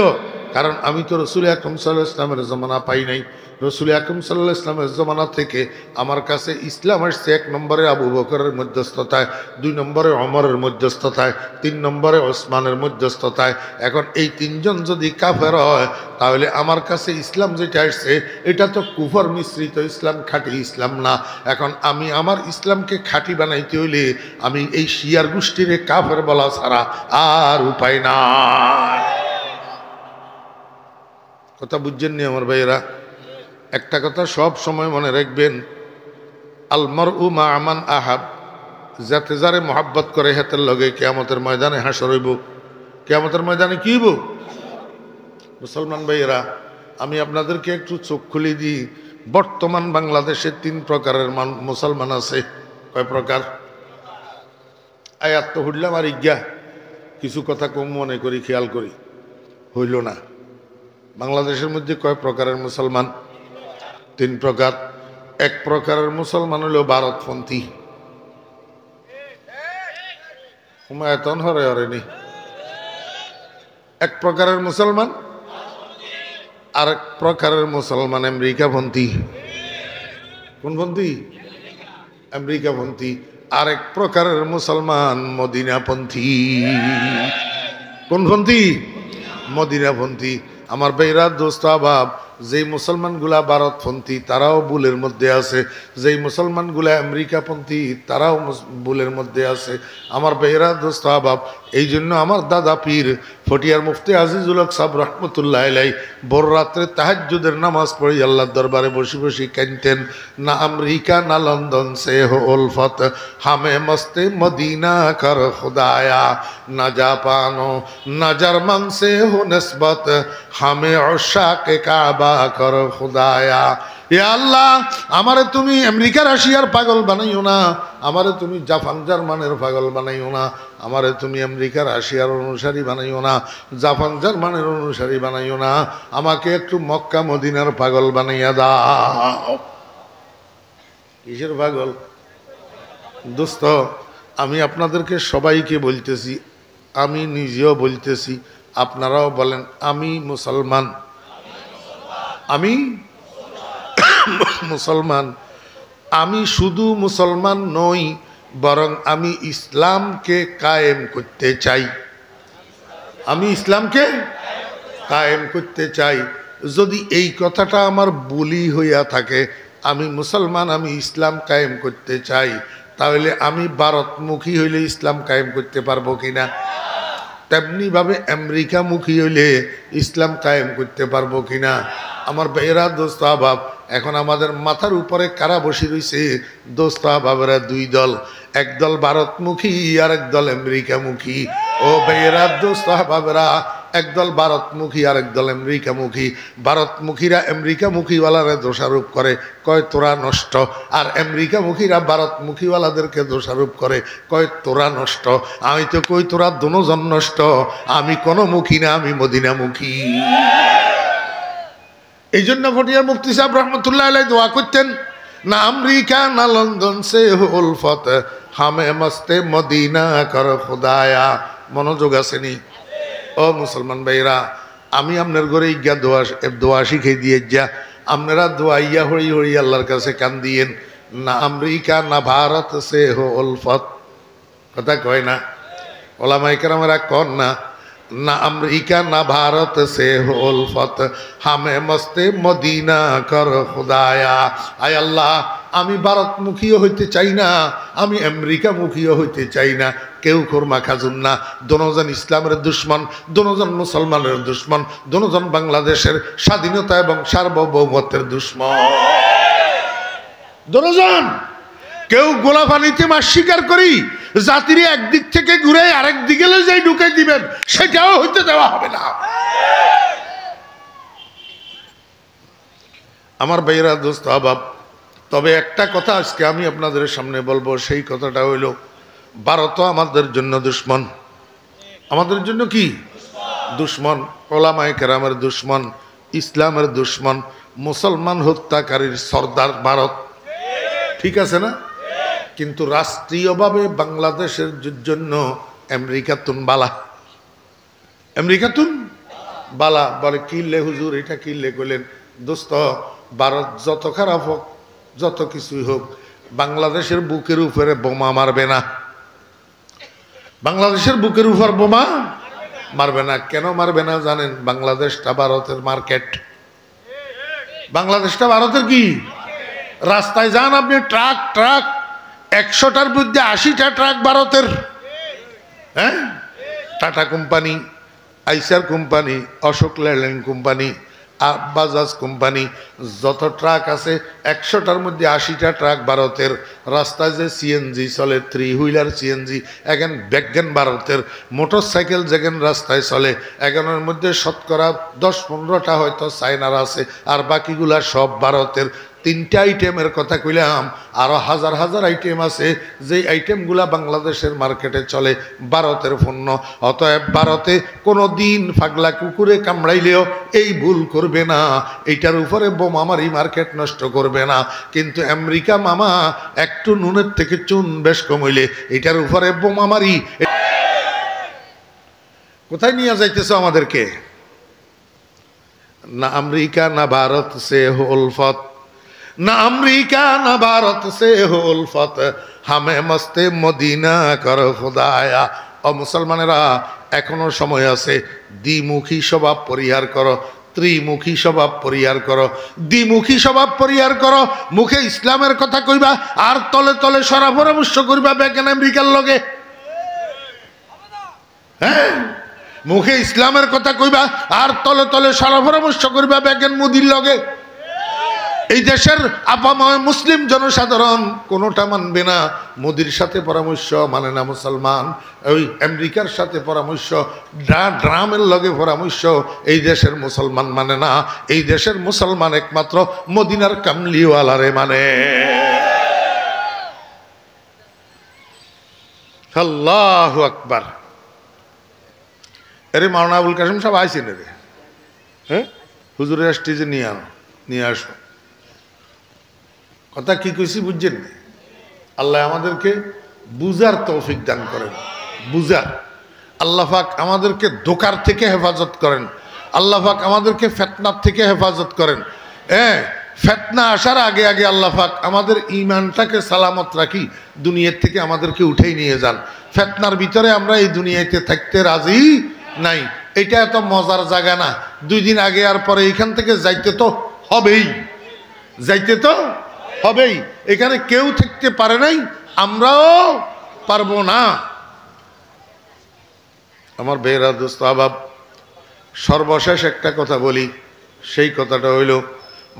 কারণ আমি তো রাসূল আকরাম সাল্লাল্লাহু আলাইহি ওয়াসাল্লামের জমানা পাই নাই। রাসূল আকরাম সাল্লাল্লাহু আলাইহি ওয়াসাল্লামের জমানা থেকে আমার কাছে ইসলাম আসছে 1 নম্বরে আবু বকরের মধ্যস্থতায়, 2 নম্বরে ওমরের মধ্যস্থতায়, 3 নম্বরে ওসমানের মধ্যস্থতায়। এখন এই তিনজন যদি কাফের হয়, তাহলে আমার কাছে ইসলাম যেটা আসছে এটা তো কুফর মিশ্রিত ইসলাম, খাঁটি ইসলাম না। এখন আমি আমার ইসলামকে খাঁটি বানাইতে হইলে আমি এই শিয়ার গোষ্ঠীরে কাফের বলা ছাড়া আর উপায় নাই। কথা বুঝছেন নি আমার ভাইয়েরা? একটা কথা সব সময় মনে রাখবেন, আল মারউ মা আমান আহাব, যাতে যারে মোহাব্বত করে হেতের লগে কিয়ামতের ময়দানে হাসর হইব। কিয়ামতের ময়দানে কি হইব? মুসলমান ভাইয়েরা, আমি আপনাদেরকে একটু চোখ খুলে দিই। বর্তমান বাংলাদেশে 3 প্রকারের মুসলমান আছে। কয় প্রকার? আয়াত তো হুডলাম আর ইজ্ঞা কিছু কথা কম মনে করি, খেয়াল করি, হইল না। বাংলাদেশের মধ্যে কয় প্রকারের মুসলমান? 3 প্রকার। 1 প্রকারের মুসলমান হলো ভারতপন্থী। হুমায়তন হরে হরেনি। 1 প্রকারের মুসলমান। আর 1 প্রকারের মুসলমান আমেরিকাপন্থী। কোন পন্থী? আমেরিকাপন্থী। আর 1 প্রকারের মুসলমান মদিনাপন্থী। কোন পন্থী? মদিনাপন্থী। আমার ভাইরা দোস্ত আবাব, যেই মুসলমানগুলা ভারতপন্থী তারাও ভুলের মধ্যে আছে, যেই মুসলমানগুলা আমেরিকাপন্থী তারাও ভুলের মধ্যে আছে। আমার বেহরা দোস্ত আহবাব, এই জন্য আমার দাদা পীর ফটিয়ার মুফতি আজিজুল হক সাহেব রহমতুল্লাহ আলাই ভোর রাত্রে তাহাজ্জুদের নামাজ পড়ে আল্লাহর দরবারে বসে বসে কাঁদতেন, না আমেরিকা না লন্ডন সে হো উলফত, হামে মস্তে মদিনা কর খুদায়া, না জাপানো না জার্মান সে হো নিসবত, হামে উশাকে কাবা কর খুদায়া। এ আল্লাহ, আমারে তুমি আমেরিকা রাশিয়ার পাগল বানাইও না, আমারে তুমি জাপান জার্মানের পাগল বানাইও না, আমারে তুমি আমেরিকা রাশিয়ার অনুসারী বানাইও না, জাপান জার্মানের অনুসারী বানাইও না, আমাকে একটু মক্কা মদিনার পাগল বানাইয়া দাও। কিসের পাগল দোস্ত? আমি আপনাদেরকে সবাইকে বলতেছি, আমি নিজেও বলতেছি, আপনারাও বলেন আমি মুসলমান, আমি মুসলমান। আমি শুধু মুসলমান নই, বরং আমি ইসলামকে কায়েম করতে চাই। আমি ইসলামকে কায়েম করতে চাই। যদি এই কথাটা আমার বুলি হইয়া থাকে, আমি মুসলমান, আমি ইসলাম কায়েম করতে চাই, তাহলে আমি ভারতমুখী হইলে ইসলাম কায়েম করতে পারবো কিনা? তেমনিভাবে আমেরিকামুখী হইলে ইসলাম কায়েম করতে পারবো কিনা? আমার বেহরা দোস্ত আহবাব, এখন আমাদের মাথার উপরে কারা বসে রয়েছে? দোস্ত আহবাবেরা দুই দল, একদল ভারতমুখী আর একদল আমেরিকামুখী। ও বেহরা দোস্ত আহবাবেরা, একদল ভারতমুখী আর একদল আমেরিকামুখী। ভারতমুখীরা আমেরিকামুখীওয়ালারে দোষারোপ করে, কয় তোরা নষ্ট, আর আমেরিকামুখীরা ভারতমুখীওয়ালাদেরকে দোষারোপ করে, কয় তোরা নষ্ট। আমি তো কই তোরা দুজন নষ্ট, আমি কোনো মুখী না, আমি মদিনামুখী। এই জন্য ফটিয়ার মুফতি সাহেব রহমতুল্লাহ আলাই দোয়া করতেন, না আমেরিকা না লন্ডন সে উলফত, হামে মস্তে মদিনা কর খুদায়া। মনোযোগ আসেনি? ও মুসলমান ভাইরা, আমি আপনার ঘরে ইজ্ঞা দোয়া শিখে দিয়ে যা, আপনারা দোয়া ইয়া হরি হরি আল্লাহর কাছে কান দিয়েন, না আমেরিকা না ভারত সে হো উলফত। কথা কয় না ওলামায়ে কেরামেরা? কন না, না আমেরিকা না ভারত সে হো উলফত, হামে মস্তে মদিনা কর খুদায়া। আয় আল্লাহ, আমি ভারতমুখীও হইতে চাই না, আমি আমেরিকামুখীও হইতে চাই না। কেউ খোরমা খাজুন না, দোনোজন ইসলামের দুশ্মন, দোনোজন মুসলমানের দুশ্মন, দোনোজন বাংলাদেশের স্বাধীনতা এবং সার্বভৌমত্বের দুশ্মন। দোনোজন। কেউ গোলাপানিতে মাছ শিকার করি জাতির একদিক থেকে ঘুরে আরেক দিকে যাই ঢুকে দিবেন, সেটাও হইতে দেওয়া হবে না। আমার ভাইয়েরা দোস্ত আহবাব, তবে একটা কথা আজকে আমি আপনাদের সামনে বলবো, সেই কথাটা হইল ভারতও আমাদের জন্য দুশ্মন। আমাদের জন্য কি দুশ্মন? ওলামায়ে কেরামের দুশ্মন, ইসলামের দুশ্মন, মুসলমান হত্যাকারীর সর্দার ভারত। ঠিক আছে না? কিন্তু রাষ্ট্রীয়ভাবে বাংলাদেশের জন্য আমেরিকাতুন বালা, আমেরিকাতুন বালা। বলে কিনলে হুজুর, এটা কিনলে কইলেন দোস্ত, ভারত যত খারাপ হোক, যত কিছুই হোক, বাংলাদেশের বুকের উপরে বোমা মারবে না। বাংলাদেশের বুকের উপর বোমা মারবে না। কেন মারবে না জানেন? বাংলাদেশটা ভারতের মার্কেট। বাংলাদেশটা ভারতের কি? রাস্তায় যান আপনি, ট্রাক ট্রাক, 100টার মধ্যে 80টা ট্রাক ভারতের। হ্যাঁ, Tata company, Eicher company, Ashok Leyland company, Bajaj company, যত ট্রাক আছে 100টার মধ্যে 80টা ট্রাক ভারতের। রাস্তায় যে সিএনজি চলে, 3 হুইলার সিএনজি, এখন ব্যাগন ভারতের। মোটর সাইকেল যেখান রাস্তায় চলে, এখানের মধ্যে শতকরা 10-15টা হয়তো চায়নার আছে, আর বাকিগুলা সব ভারতের। 3টা আইটেমের কথা কইলাম, আরো হাজার হাজার আইটেম আছে, যেই আইটেমগুলা বাংলাদেশের মার্কেটে চলে, ভারতের পণ্য। অতএব ভারতে কোনো দিন পাগলা কুকুরে কামড়াইলেও এই ভুল করবে না, এইটার উপরে বোমা মারি মার্কেট নষ্ট করবে না। কিন্তু আমেরিকা মামা একটু নুনের থেকে চুন বেশ কমইলে এটার উপরে বোমা মারি। কোথায় নিয়ে যাইতেছ আমাদেরকে? না আমেরিকা না ভারত সে হো উলফত, না আমেরিকা না ভারত সে হো উলফত, হামে মস্তে মদিনা কর খুদায়া। ও মুসলমানেরা, এখনো সময় আছে, দ্বিমুখী স্বভাব পরিহার করো, ত্রিমুখী স্বভাব পরিহার করো, দ্বিমুখী স্বভাব পরিহার করো। মুখে ইসলামের কথা কইবা আর তলে তলে সরা পরামর্শ করবা বেকেন আমেরিকার লগে। হ্যাঁ, মুখে ইসলামের কথা কইবা আর তলে তলে সরা পরামর্শ করবা বেকেন মোদির লগে। এই দেশের আপাময় মুসলিম জনসাধারণ কোনোটা মানবে না। মোদির সাথে পরামর্শ মানে না মুসলমান, ওই আমেরিকার সাথে পরামর্শ, ড্রামের লগে পরামর্শ এই দেশের মুসলমান মানে না। এই দেশের মুসলমান একমাত্র মদিনার কামলিওয়ালারে মানে। আল্লাহু আকবার। আরে মাওলানা আবুল কাসেম সাহেব আইসেন রে, হ্যাঁ হুজুরের স্টেজে নিয়ে আসো। কথা কি কইছি বুঝছেন? আল্লাহ আমাদেরকে বুঝার তৌফিক দান করেন, বুঝার। আল্লাহ পাক আমাদেরকে ধোঁকার থেকে হেফাজত করেন, আল্লাহ পাক আমাদেরকে ফিতনার থেকে হেফাজত করেন। হ্যাঁ, ফিতনা আসার আগে আগে আল্লাহ পাক আমাদের ঈমানটাকে সালামত রাখি, দুনিয়ার থেকে আমাদেরকে উঠেই নিয়ে যান। ফিতনার ভিতরে আমরা এই দুনিয়াতে থাকতে রাজি নাই। এটা এত মজার জায়গা না, 2 দিন আগে আর পরে এখান থেকে যাইতে তো হবেই, যাইতে তো হবেই। এখানে কেউ থাকতে পারে নাই, আমরাও পারবো না। আমার বেহরা দোস্ত আহবাব, সর্বশেষ একটা কথা বলি। সেই কথাটা হইল,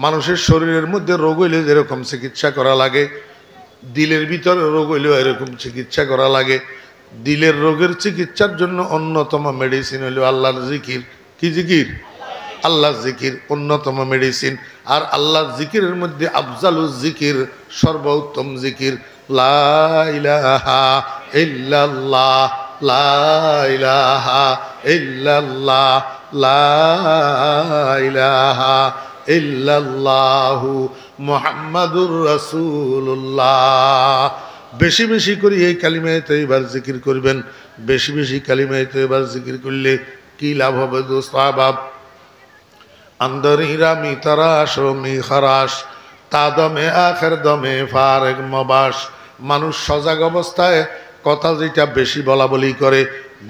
মানুষের শরীরের মধ্যে রোগ হইলে যেরকম চিকিৎসা করা লাগে, দিলের ভিতরে রোগ হইলেও এরকম চিকিৎসা করা লাগে। দিলের রোগের চিকিৎসার জন্য অন্যতম মেডিসিন হইল আল্লাহর জিকির। কি জিকির? আল্লাহ জিকির অন্যতম মেডিসিন। আর আল্লাহ জিকিরের মধ্যে আফজালুজ জিকির, সর্বোত্তম জিকির লা ইলাহা ইল্লাল্লাহ, লা ইলাহা ইল্লাল্লাহ, লা ইলাহা ইল্লাল্লাহু মুহাম্মাদুর রাসূলুল্লাহ। বেশি বেশি করে এই কালিমায়ে তয়্যিবার জিকির করবেন। বেশি বেশি কালিমায়ে তয়্যিবার জিকির করলে কি লাভ হবে দোস্ত আহবাব? अंदर हीरा मी तराश ও মি খারাস, তা দমে আখের দমে ফারেক মবাস। মানুষ সজাগ অবস্থায় কথা যেটা বেশি বলা বলি করে,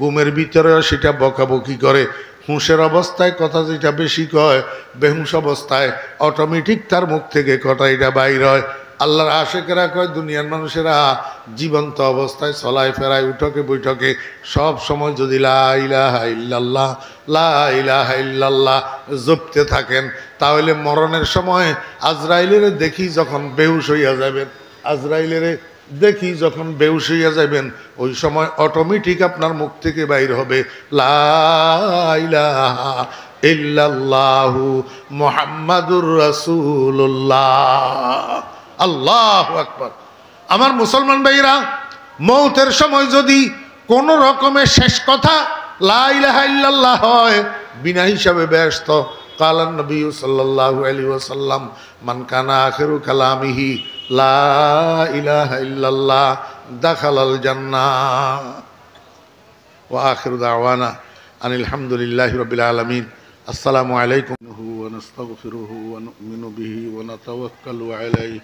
ঘুমের ভিতরেও সেটা বকাবকি করে। হুঁশের অবস্থায় কথা যেটা বেশি কয়, বেহুশ অবস্থায় অটোমেটিক তার মুখ থেকে কথা এটা বাইর হয়। আল্লাহর আশেকেরা কয়, দুনিয়ার মানুষেরা জীবন্ত অবস্থায় চলায় ফেরায়, উঠকে বৈঠকে সব সময় যদি লা ইলাহা ইল্লাল্লাহ, লা ইলাহা ইল্লাল্লাহ জপতে থাকেন, তাহলে মরণের সময় আজরাইলের দেখি যখন বেহুশ হইয়া যাবেন, আজরাইলের দেখি যখন বেহুশ হইয়া যাবেন, ওই সময় অটোমেটিক আপনার মুখ থেকে বাইর হবে লা ইলাহা ইল্লাল্লাহু মুহাম্মাদুর রাসূলুল্লাহ। আল্লাহু আকবার। আমার মুসলমান ভাইরা, মৌতের সময় যদি কোনো রকমের শেষ কথা লা ইলাহা ইল্লাল্লাহ হয়, বিনা হিসাবে ব্যস্ত। কালান নবী সাল্লাল্লাহু আলাইহি ওয়াসাল্লাম, মান কানা আখিরু কালামিহি লা ইলাহা ইল্লাল্লাহ দাখালাল জান্নাহ। ওয়া আখিরু দাওয়ানা আনিল হামদুলিল্লাহি রাব্বিল আলামিন। আসসালামু আলাইকুম ওয়া নাস্তাগফিরুহু ওয়া নু'মিনু বিহি ওয়া নাতাওয়াক্কালু আলাইহি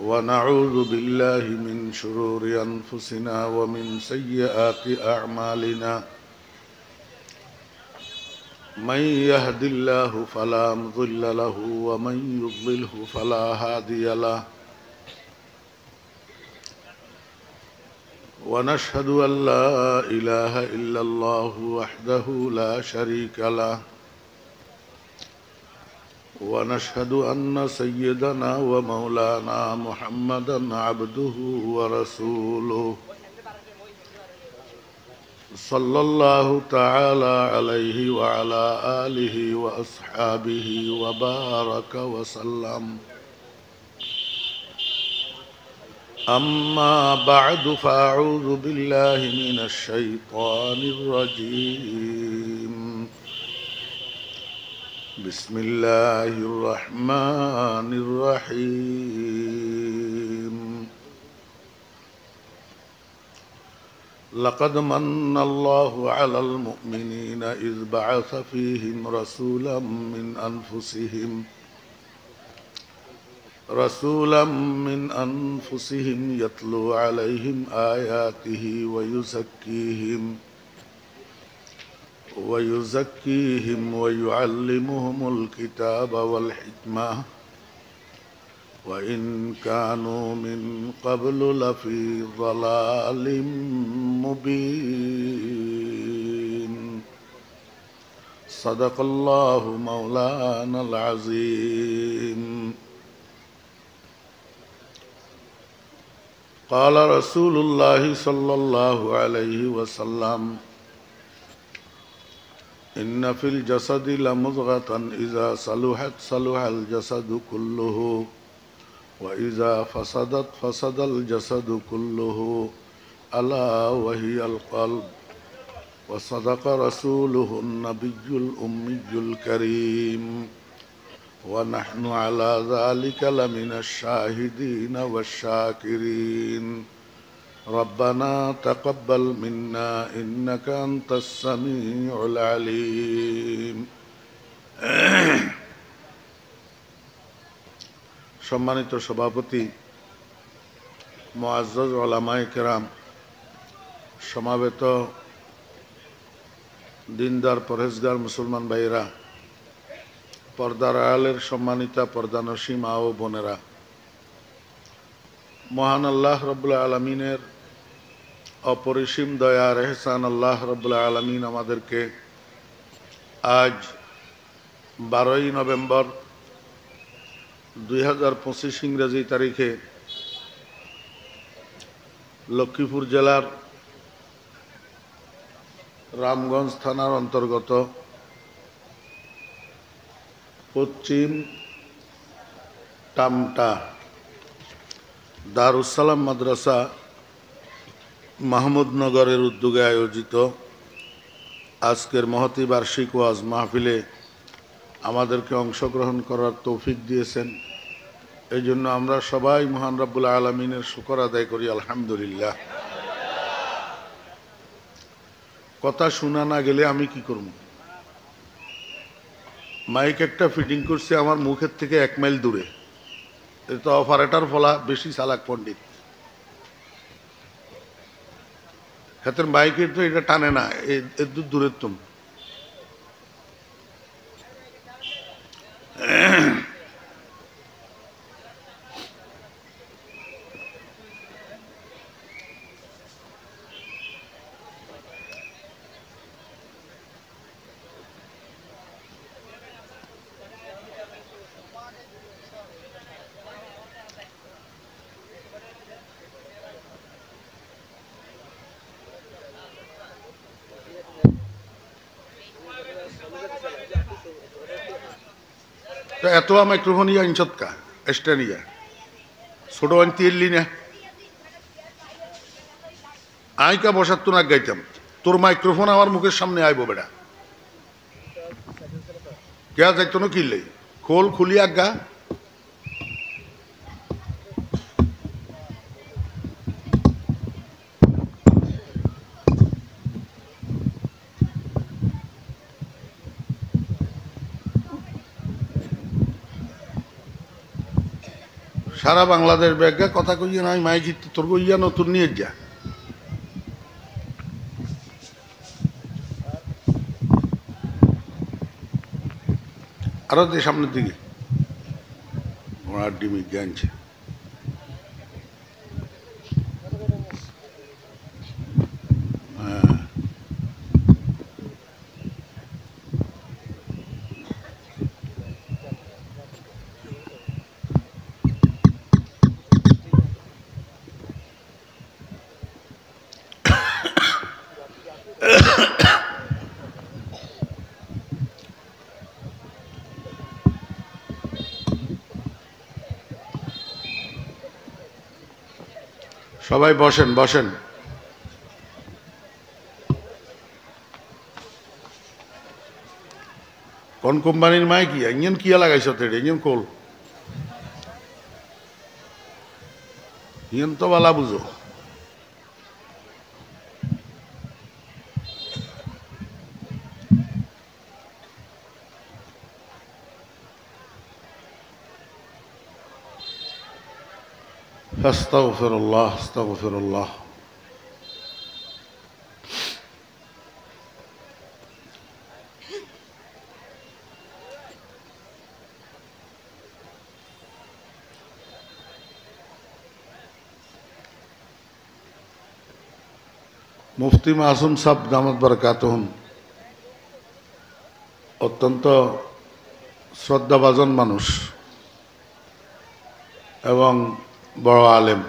ওয়া নাউযু বিল্লাহি মিন শুরুরি আনফুসিনা ওয়া মিন সাইয়্যাতি আ'মালিনা। মান ইয়াহদিল্লাহু ফালা মুদিল্লা লাহু ওয়া মান ইউদ্লিলহু ফালা হাদিয়া লাহু। ونشهد أن لا إله إلا الله وحده لا شريك له ونشهد أن سيدنا ومولانا محمدا عبده ورسوله صلى الله تعالى عليه وعلى آله وأصحابه وبارك وسلم. أما بعد فأعوذ بالله من الشيطان الرجيم. بسم الله الرحمن الرحيم. لقد من الله على المؤمنين إذ بعث فيهم رسولا من أنفسهم يتلو عليهم آياته ويزكيهم ويعلمهم الكتاب والحكمة وإن كانوا من قبل لفي ضلال مبين صدق الله مولانا العظيم قال رسول الله صلى الله عليه وسلم إن في الجسد لمضغة إذا صلحت صلح الجسد كله وإذا فسدت فسد الجسد كله ألا وهي القلب وصدق رسوله النبي الأمي الكريم ونحن على ذلك لمن الشاهدين والشاكرين ربنا تقبل منا إنك أنت السميع العليم সম্মানিত সভাপতি, মুআজ্জাজ উলামায়ে কেরাম, সমাবেত দিনদার পরহেজগার মুসলমান ভাইয়েরা, পর্দার আড়ালের সম্মানিতা পর্দানশী মা ও বোনেরা, মহান আল্লাহ রব্বুল আলামিনের অপরিসীম দয়া আর এহসান আল্লাহ রব্বুল আলামিন আমাদেরকে আজ 12ই নভেম্বর 2025 ইংরেজি তারিখে লক্ষ্মীপুর জেলার রামগঞ্জ থানার অন্তর্গত পশ্চিম টামটা দারুস সালাম মাদ্রাসা মাহমুদনগরের উদ্যোগে আয়োজিত আজকের মহতী বার্ষিক ওয়াজ মাহফিলে আমাদেরকে অংশগ্রহণ করার তৌফিক দিয়েছেন। এই জন্য আমরা সবাই মহান রব্বুল আলামিনের শুকর আদায় করি, আলহামদুলিল্লাহ। কথা শোনা না গেলে আমি কি করব? মাইক একটা ফিটিং করছে আমার মুখের থেকে 1 মাইল দূরে। এটা অপারেটর ফলা বেশি চালাক পণ্ডিত, হাতের মাইকের তো এটা টানে না, এর দূরের তুমি। এত মাইক্রোফোন ইয়া ইঞ্চত কা স্ট্যান্ড ইয়া ছোট আনতে এলি না, আইকা বসার তো না গাইতাম, তোর মাইক্রোফোন আমার মুখের সামনে আইব বেড়া কে যাইতো না কিনলে খোল খুলি আজ্ঞা। সারা বাংলাদেশ ব্যাগা কথা কইয়া নাই মাইক তোর কইয়া নতুন নিয়ে যা। আরো দে সামনের দিকে ঘোড়ার ডিমি জ্ঞানছে। সবাই বসেন বসেন। কোন কোম্পানির মাইক ইঞ্জিন কিয়া লাগাইছ? ইঞ্জিন কোল ইঞ্জিন তো বালা বুঝো। আস্তাগফিরুল্লাহ আস্তাগফিরুল্লাহ। মুফতি মাসুম সাহেব দামাত বরকাতুহুম অত্যন্ত শ্রদ্ধাভাজন মানুষ এবং বড় আলেম।